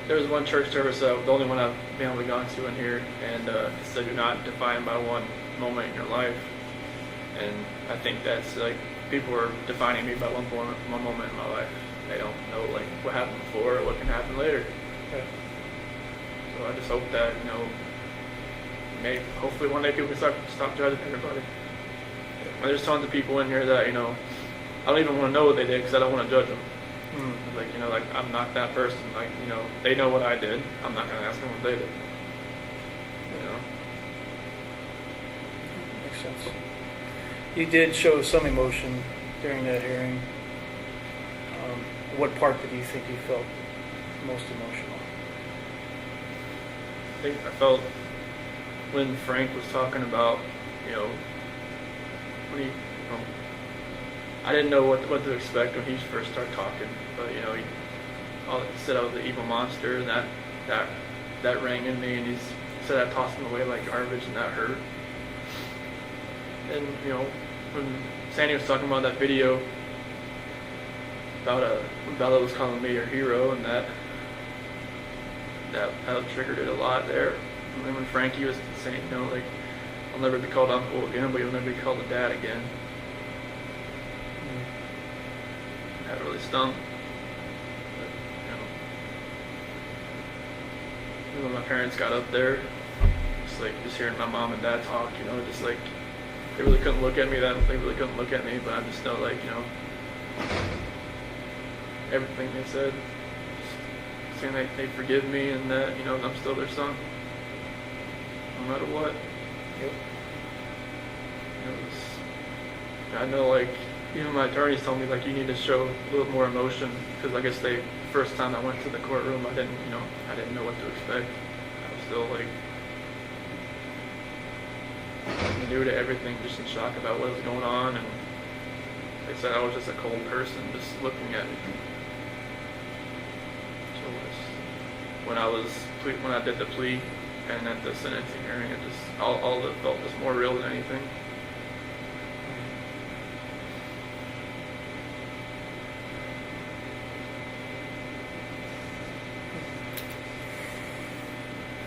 there was one church service, the only one I've been able to go to in here, and it said, "Do not define by one moment in your life." And I think that's like, people are defining me by one moment in my life. They don't know like what happened before or what can happen later.
Right.
So I just hope that hopefully one day people can stop judging everybody. There's tons of people in here that I don't even want to know what they did because I don't want to judge them. Like, I'm not that person. Like, they know what I did. I'm not going to ask them what they did.
Makes sense. You did show some emotion during that hearing. What part did you think you felt most emotional?
I think I felt when Frank was talking about, when he, I didn't know what to expect when he first started talking, but he said I was the evil monster, and that rang in me, and he said I tossed him away like garbage, and that hurt. And when Sandy was talking about that video about when Bella was calling me her hero, and that triggered it a lot there. And then when Frankie was saying, like, I'll never be called uncle again, but you'll never be called a dad again. That really stung. But, when my parents got up there, just hearing my mom and dad talk, just like, they really couldn't look at me. They really couldn't look at me, but I just know, like, everything they said, saying they forgive me and that, I'm still their son, no matter what.
Yep.
I know, like, even my attorneys told me, like, you need to show a little more emotion, because I guess first time I went to the courtroom, I didn't know what to expect. I was still, like, new to everything, just in shock about what was going on, and they said I was just a cold person, just looking at me. So when I did the plea and at the sentencing hearing, it just all of it felt just more real than anything.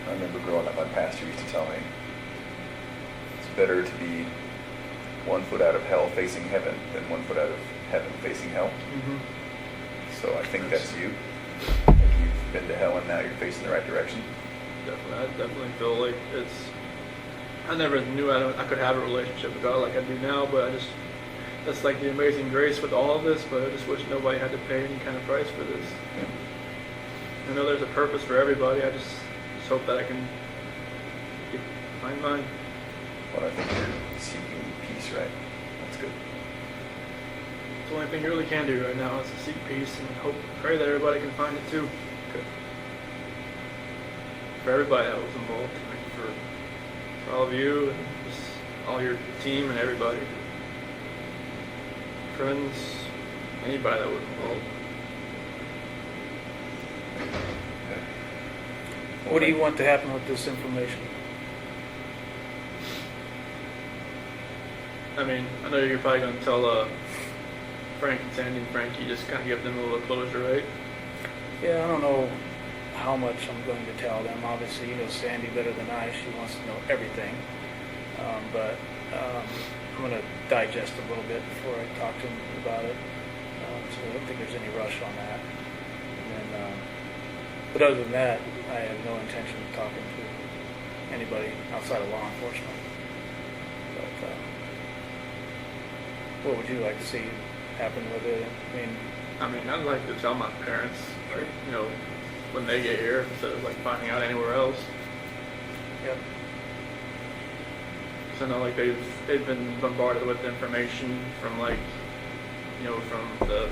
I remember growing up, my pastor used to tell me, it's better to be 1 foot out of hell facing heaven than 1 foot out of heaven facing hell.
Mm-hmm.
So I think that's you. Like you've been to hell and now you're facing the right direction.
Definitely, I definitely feel like it's. I never knew I could have a relationship with God like I do now, but that's like the amazing grace with all of this. But I just wish nobody had to pay any kind of price for this.
Yeah.
I know there's a purpose for everybody. I just hope that I can find mine.
Well, I think you're seeking peace, right? That's good.
It's the only thing you really can do right now is to seek peace and pray that everybody can find it too.
Good.
For everybody that was involved, for all of you and just all your team and everybody, friends, anybody that was involved.
Okay.
What do you want to happen with this information?
I mean, I know you're probably going to tell Frank and Sandy and Frankie, just kind of give them a little closure, right?
Yeah, I don't know how much I'm going to tell them. Obviously, you know Sandy better than I. She wants to know everything. But I'm going to digest a little bit before I talk to them about it. So I don't think there's any rush on that. And then, but other than that, I have no intention of talking to anybody outside of law enforcement. But what would you like to see happen with it?
I mean, I'd like to tell my parents, like, you know, when they get here, instead of like finding out anywhere else.
Yep.
So I know like they've been bombarded with information from like, you know, from the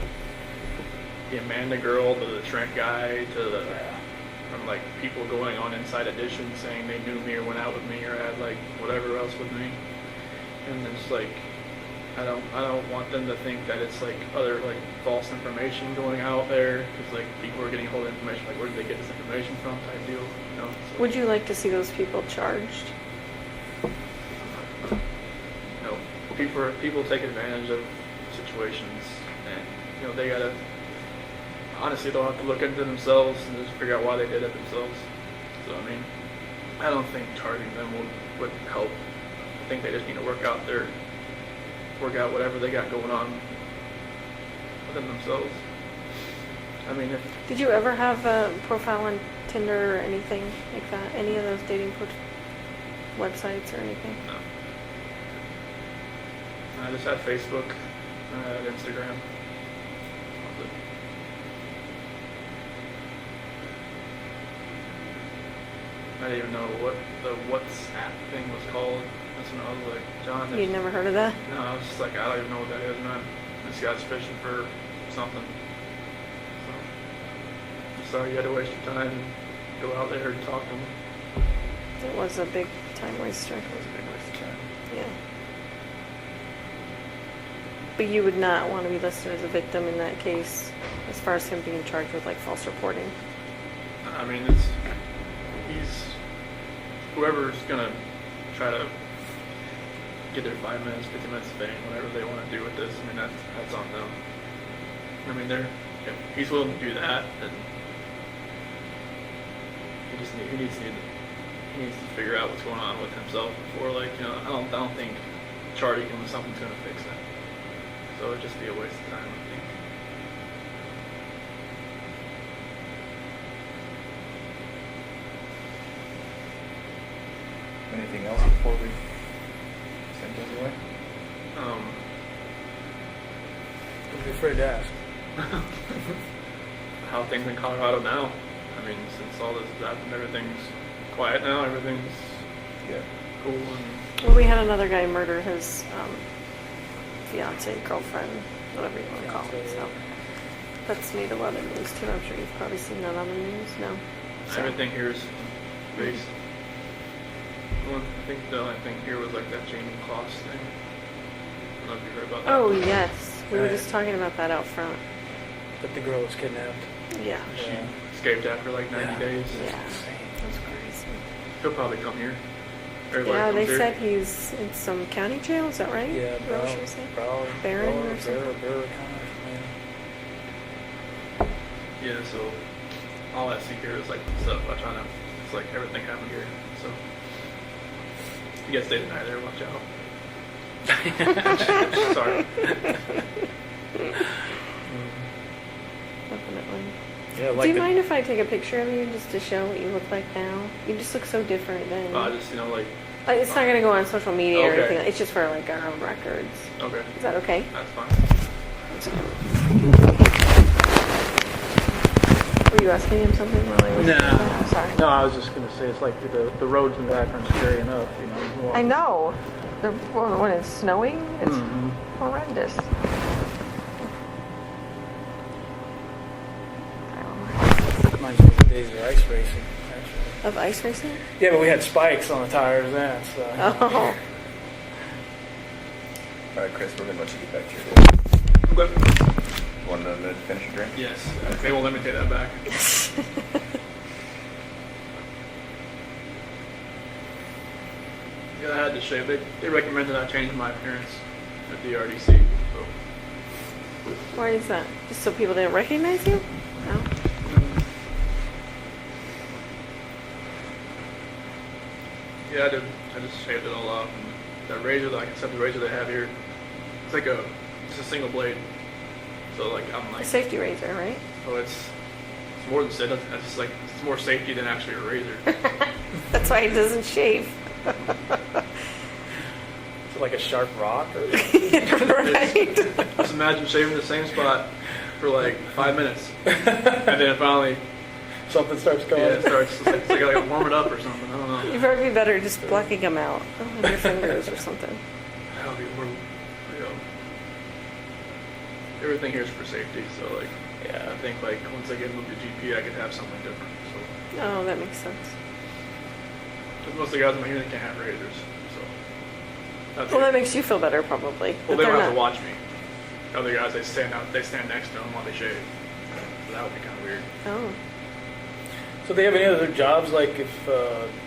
Amanda girl to the Trent guy to the from like people going on Inside Edition saying they knew me or went out with me or had like whatever else with me, and it's like I don't want them to think that it's like other like false information going out there because like people are getting hold of information like where did they get this information from type deal, you know. So,
Would you like to see those people charged?
you know, people take advantage of situations, and you know they gotta honestly they'll have to look into themselves and just figure out why they did it themselves. So I mean, I don't think charging them would help. I think they just need to work out whatever they got going on within themselves. I mean, if
Did you ever have a profile on Tinder or anything like that? Any of those dating websites or anything?
no, I just had Facebook, I had Instagram. I didn't even know what the WhatsApp thing was called. That's when I was like, John.
You'd never heard of that?
No, I was just like, I don't even know what that is, man. This guy's fishing for something. So, I'm sorry you had to waste your time and go out there and talk to him.
It was a big time waster.
That was a big waste of time.
Yeah. But you would not want to be listed as a victim in that case, as far as him being charged with like false reporting.
I mean, he's whoever's gonna try to get their 5 minutes, 50 minutes of fame, whatever they want to do with this. I mean, that's on them. I mean, if he's willing to do that, then he needs to figure out what's going on with himself before, like, you know, I don't think charging him with something's gonna fix that. So it'd just be a waste of time, I think.
Anything else before we send things away?
Don't be afraid to ask.
How things in Colorado now? I mean, since all this has happened, everything's quiet now. Everything's
Yeah.
cool and
Well, we had another guy murder his fiance, girlfriend, whatever you want to call it. So that's made a lot of news too. I'm sure you've probably seen that on the news. No. So-
everything here is based. Well, I think the only thing here was like that Jamie Kloss thing. I don't know if you heard about that.
Oh yes, we were
Right.
just talking about that out front.
That the girl was kidnapped.
Yeah.
She
Yeah.
escaped after like 90 days.
Yeah.
Insane.
That's crazy.
He'll probably come here. Everybody
Yeah,
comes
they
here.
said he's in some county jail. Is that right?
Yeah,
Is that what she was saying? Barron or something?
Barron,
Yeah, so all I see here is like stuff I try to. It's like everything happened here. So you guys stay the night there. Watch out. Sorry.
Definitely.
Yeah,
Do you mind if I take a picture of you just to show what you look like now? You just look so different than.
Just, like.
It's not gonna go on social media or
Okay.
anything. It's just for like our own records.
Okay.
Is that okay?
That's fine.
Were you asking him something while I was?
No.
I'm sorry.
No, I was just going to say it's like the roads in the background scary enough, you know.
I know. When it's snowing, it's
Mhm.
horrendous.
Reminds me of the days of ice racing, actually.
Of ice racing?
Yeah, but we had spikes on the tires then, so.
Oh.
All right, Chris, we're going to let you get back to your day.
Okay.
Want to finish your drink?
Yes. They won't let me take that back. Yeah, I had to shave. They recommended I change my appearance at the RDC. So.
Why is that? Just so people didn't recognize you? No.
Yeah, I did. I just shaved it all off. And that razor, like I said, the razor they have here, it's like it's a single blade. So like I'm
A
like,
safety razor, right?
so it's more than said. It's just like it's more safety than actually a razor.
That's why it doesn't shave.
Is it like a sharp rock or?
Right.
Just imagine shaving the same spot for like 5 minutes, and then finally,
Something starts going.
yeah, it starts. It's like I gotta warm it up or something. I don't know.
You'd probably be better just blocking them out with your fingers or something.
That'll be more, everything here is for safety. So like,
Yeah.
I think like once I get moved to GP, I could have something different. So.
Oh, that makes sense.
Because most of the guys in my unit can't have razors, so. That's
Well,
it.
that makes you feel better, probably.
Well,
But
they
they're
don't have to
not-
watch me. Other guys, they stand next to them while they shave. So that would be kind of weird.
Oh.
So they have any other jobs, like if,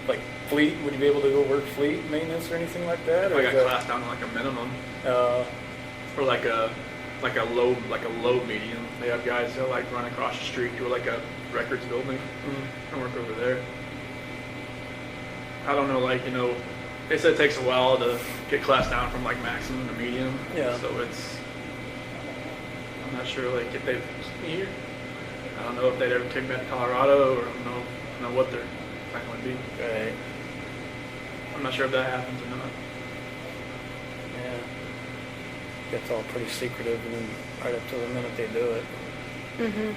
like fleet, would you be able to go work fleet maintenance or anything like that?
If
Or
I
is
got
that-
classed down to like a minimum,
Uh,
or like a low medium. They have guys that like run across the street to like a records building and work over there. I don't know, like, they said it takes a while to get classed down from like maximum to medium.
Yeah.
So I'm not sure like if they've here. I don't know if they'd ever take me to Colorado, or I don't know what their plan would be.
right.
I'm not sure if that happens or not.
Yeah. That's all pretty secretive, and then right up to the minute they do it.
Mm-hmm.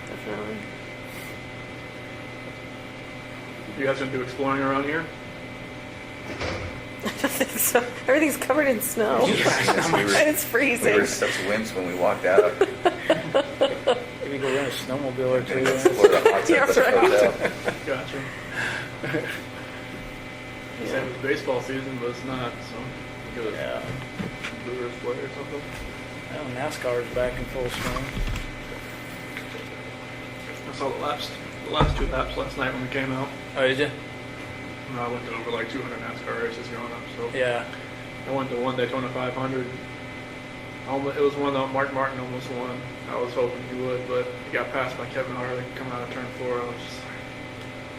Definitely.
You guys gonna do exploring around here?
I don't think so. Everything's covered in snow.
Yes, we were-
And it's freezing.
We were such wimps when we walked out.
Maybe go rent a snowmobile or two.
Explore the hot tub
Yeah,
at the
right.
hotel.
Gotcha. Same with baseball season, but it's not, so we go to
Yeah.
Brewers play or something.
Well, NASCAR's back in full swing.
I saw the last 2 laps last night when we came out.
Oh, did you?
And I went to over like 200 NASCAR races growing up, so
Yeah.
I went to one Daytona 500. It was one that Mark Martin almost won. I was hoping he would, but he got passed by Kevin Harvick coming out of turn 4. I was just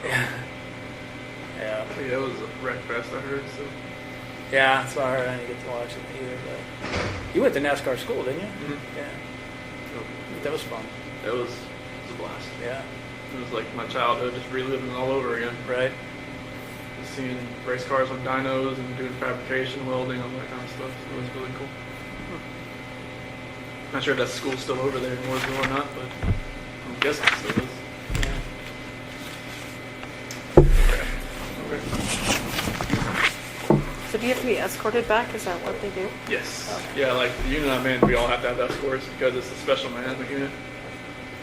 like,
Yeah. Yeah.
yeah, it was a wreck fest, I heard. So
Yeah, it's hard. I didn't get to watch it either. But you went to NASCAR school, didn't you?
Mhm.
Yeah. That was fun.
it was a blast.
Yeah.
It was like my childhood, just reliving it all over again.
Right.
Just seeing race cars with dynos and doing fabrication, welding, all that kind of stuff. So it was really cool. Not sure if that school's still over there in Mooresville or not, but I'm guessing it still is. Okay.
So do you have to be escorted back? Is that what they do?
Yes.
Okay.
Yeah, like the unit I'm in, we all have to have escorts because it's a special management unit.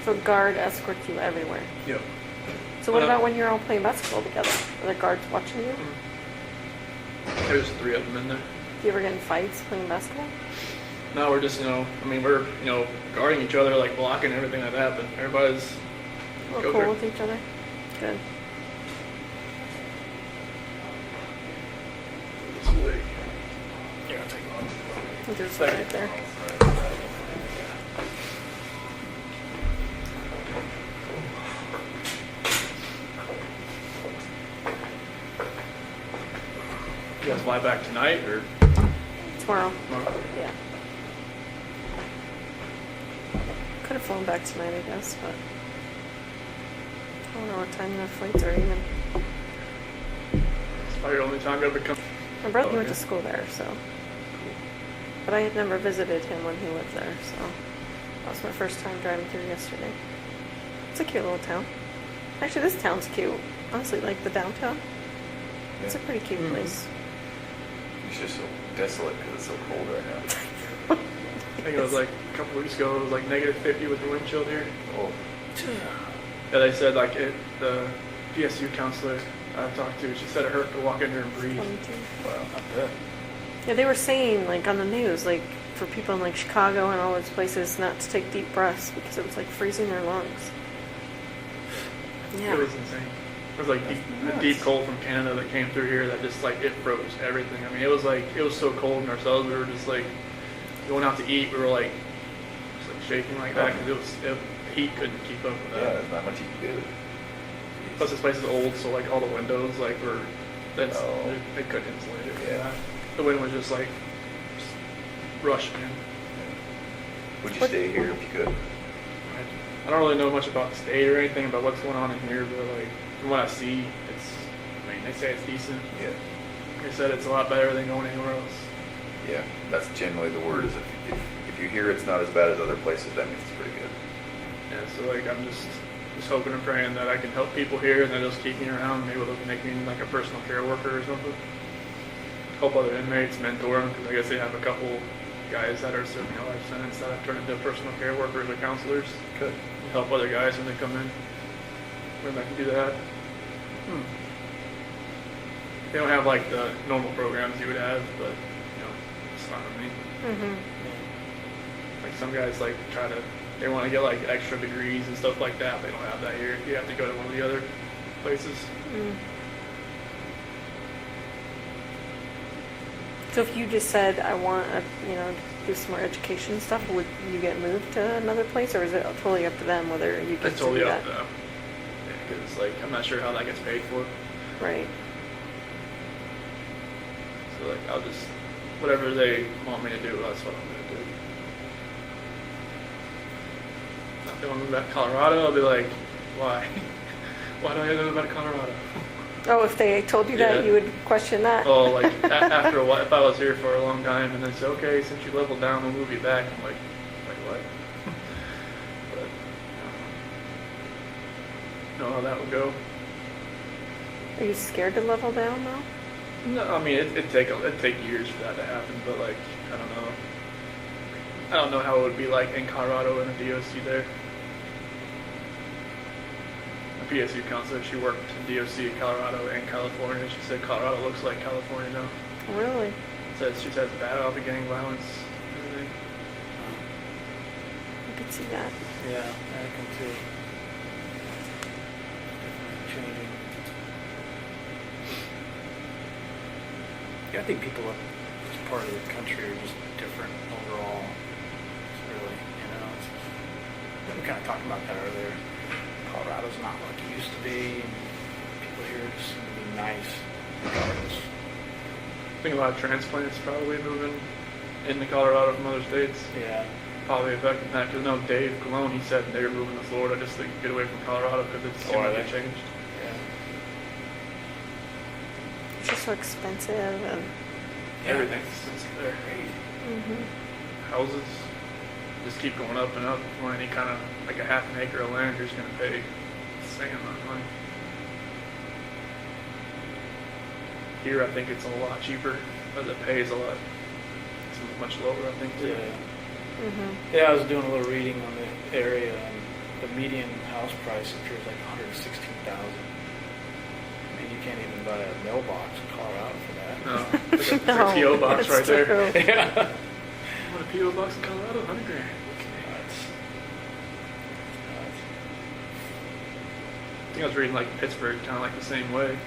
So guard escorts you everywhere.
Yep.
So what about when you're all playing basketball together? Are there guards watching you?
There's 3 of them in there.
Do you ever get in fights playing basketball?
No, we're just, we're, guarding each other, like blocking everything like that, but everybody's
We're
go
cool
through.
with each other? Good.
this way.
Yeah, I'll take one.
There's one right there.
You guys fly back tonight, or?
Tomorrow.
Tomorrow?
Yeah. Could have flown back tonight, I guess, but I don't know what time the flights are even.
It's probably the only time you ever come.
My brother
Oh,
went
yeah.
to school there, so. But I had never visited him when he lived there, so that was my first time driving through yesterday. It's a cute little town. Actually, this town's cute. Honestly, like the downtown. It's a pretty cute place.
It's just so desolate because it's so cold right now.
I think it was like a couple weeks ago, it was like -50 with the wind chill here.
Oh,
Yeah, they said like the PSU counselor I talked to, she said it hurt to walk in here and breathe.
22.
wow.
Not bad.
Yeah, they were saying, like, on the news, like, for people in, like, Chicago and all those places not to take deep breaths because it was, like, freezing their lungs. Yeah.
It was insane. It was like the deep cold from Canada that came through here that just like it froze everything. I mean, it was so cold in ourselves. We were just like going out to eat. We were like just like shaking like that because the heat couldn't keep up with
Yeah,
that.
there's not much you can do.
Plus, this place is old, so like all the windows like were
Oh.
they couldn't insulate it.
Yeah.
The wind was just like just rushing in.
Would you stay here if you could?
I don't really know much about the state or anything about what's going on in here, but like from what I see, I mean, they say it's decent.
Yeah.
Like I said, it's a lot better than going anywhere else.
Yeah, that's generally the word. Is if you hear it's not as bad as other places, that means it's pretty good.
Yeah, so like I'm just hoping and praying that I can help people here and that they'll just keep me around. Maybe they'll make me like a personal care worker or something. Help other inmates, mentor them, because I guess they have a couple guys that are serving a life sentence that I've turned into personal care workers or counselors.
Good.
Help other guys when they come in. Maybe I can do that. They don't have like the normal programs you would have, but you know, it's fine with me.
Mm-hmm.
Like some guys like they want to get like extra degrees and stuff like that. They don't have that here. You have to go to one of the other places.
Mm. So if you just said, I want to, do some more education stuff, would you get moved to another place, or is it totally up to them whether you get
It's totally
to do
up
that?
to them. Because like I'm not sure how that gets paid for.
Right.
So like I'll just whatever they want me to do, that's what I'm gonna do. If they want to move back to Colorado, I'll be like, why? Why do I have to move back to Colorado?
Oh, if they told you that,
Yeah.
you would question that?
Oh, like after a while, if I was here for a long time and they say, okay, since you leveled down, we'll move you back. I'm like what? But know how that would go.
Are you scared to level down though?
No, I mean it'd take years for that to happen, but like I don't know how it would be like in Colorado in a DOC there. A PSU counselor, she worked in DOC in Colorado and California. She said Colorado looks like California now.
Really?
She says bad about the gang violence and everything.
I could see that.
Yeah, I can too. Definitely changing. Yeah, I think people in this part of the country are just different overall. It's really, we kind of talked about that earlier. Colorado's not like it used to be. And people here just seem to be nice regardless.
I think a lot of transplants probably moving into Colorado from other states.
Yeah.
Probably affecting that because no, Dave Colon, he said they were moving to Florida just to get away from Colorado because it's too much changed.
Yeah.
It's just so expensive and.
Everything's expensive there.
Mm-hmm.
Houses just keep going up and up. For any kind of like a half an acre of land, you're just going to pay the same amount of money. Here, I think it's a lot cheaper, but the pay is it's much lower, I think, too.
Yeah.
Mm-hmm.
Yeah, I was doing a little reading on the area, and the median house price up here is like $116,000. I mean, you can't even buy a mailbox in Colorado for that.
No, it's like a
No,
PO box
that's
right there.
true.
Yeah.
What a PO box in Colorado? $100,000.
Nuts.
I think I was reading like Pittsburgh, kind of like the same way.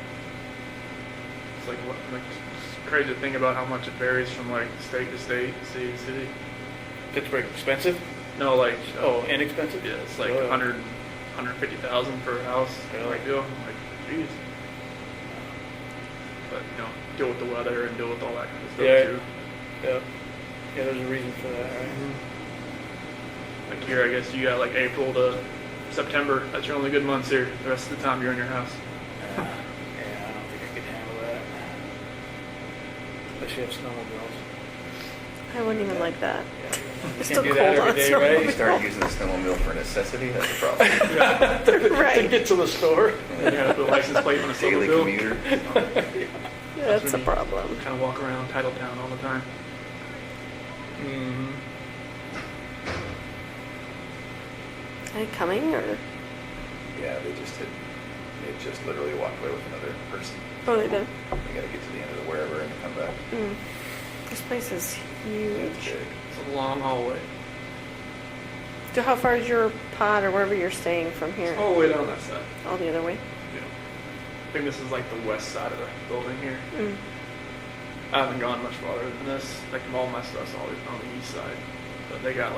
It's like it's crazy to think about how much it varies from like state to state, city to city.
Pittsburgh expensive?
No, like
Inexpensive?
yeah, it's like
Really?
150,000 per house.
Really?
Like deal. I'm like, geez. But deal with the weather and deal with all that kind of stuff
Yeah.
too.
Yep. Yeah, there's a reason for that, right?
Like here, I guess you got like April to September. That's your only good months here. The rest of the time you're in your house.
Yeah, I don't think I could handle that. Especially have snowmobiles.
I wouldn't even like that.
Yeah, you
It's
can't
still
do that
cold
every
on
day,
snowmobile.
right?
You start using the snowmobile for necessity, that's a problem.
To
Right.
get to the store.
You gotta put a license plate on a
Daily
snowmobile.
commuter.
Yeah, that's a problem.
Kind of walk around Titletown all the time.
Mm-hmm.
Are they coming or?
Yeah, they just literally walked away with another person.
Oh, they did.
They gotta get to the end of the wherever and come back.
Mm. This place is
It's
huge.
big.
It's a long hallway.
So how far is your pod or wherever you're staying from here?
All the way down that side.
All the other way?
Yeah. I think this is like the west side of the building here.
Mm.
I haven't gone much farther than this. Like all my stuff's always on the east side. But they got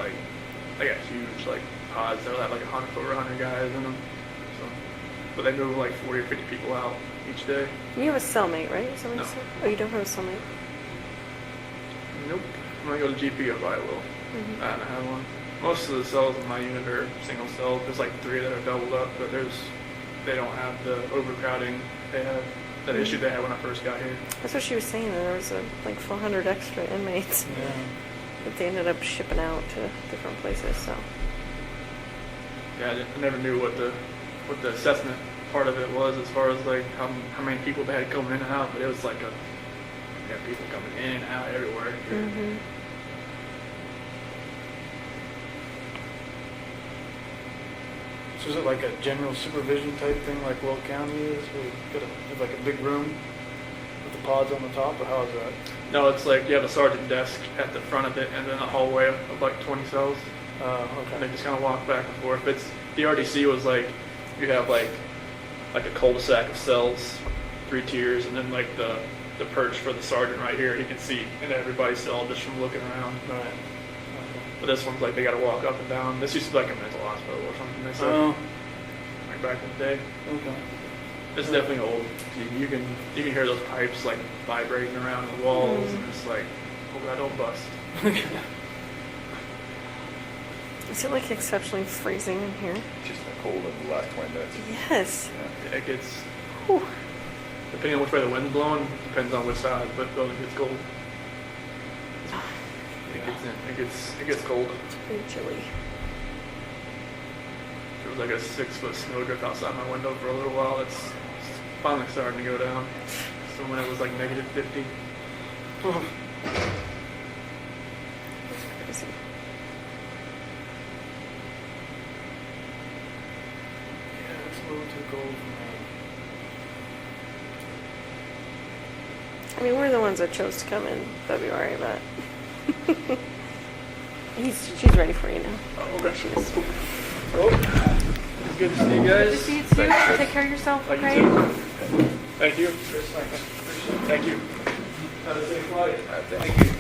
huge like pods that'll have like over 100 guys in them. So, but they move like 40 or 50 people out each day.
You have a cellmate, right? Somebody
No.
said? Oh, you don't have a cellmate?
Nope. When I go to GP, I probably will.
Mhm.
I haven't had one. Most of the cells in my unit are single cell. There's like 3 that are doubled up, but they don't have the overcrowding they have. That issue they had when I first got here.
That's what she was saying. That there was like 400 extra inmates
Yeah.
that they ended up shipping out to different places. So
Yeah, I never knew what the assessment part of it was as far as like how many people they had coming in and out, but it was like people coming in and out everywhere.
Mhm.
So is it like a general supervision type thing like Weld County is? Where you have like a big room with the pods on the top, or how is that?
No, it's like you have a sergeant desk at the front of it, and then a hallway of like 20 cells. And they
Okay.
just kind of walk back and forth. The RDC was like you have like a cul-de-sac of cells, 3 tiers, and then like the perch for the sergeant right here. He can see into everybody's cell just from looking around.
All right.
But this one's like they got to walk up and down. This used to be like a mental hospital or something. They said
Oh,
like back in the day.
okay.
It's definitely old. You can hear those pipes like vibrating around the walls,
Mm.
and it's like, hope that don't bust.
is it like exceptionally freezing in here?
Just been cold in the last 20 minutes.
Yes.
Yeah.
It gets,
Whew.
depending on which way the wind's blowing, depends on which side, but the building gets cold. It gets cold.
It's pretty chilly.
There was like a 6-foot snowdrift outside my window for a little while. It's finally starting to go down. So when it was like negative 50.
That's crazy.
Yeah, it's a little too cold for me.
I mean, we're the ones that chose to come in February, but she's ready for you now.
Oh, okay.
She is.
Well, it's good to see you guys.
Good to see you too. Take care of yourself,
Thank
okay?
you too. Thank you. Thank you. Have a safe flight.
Thank you.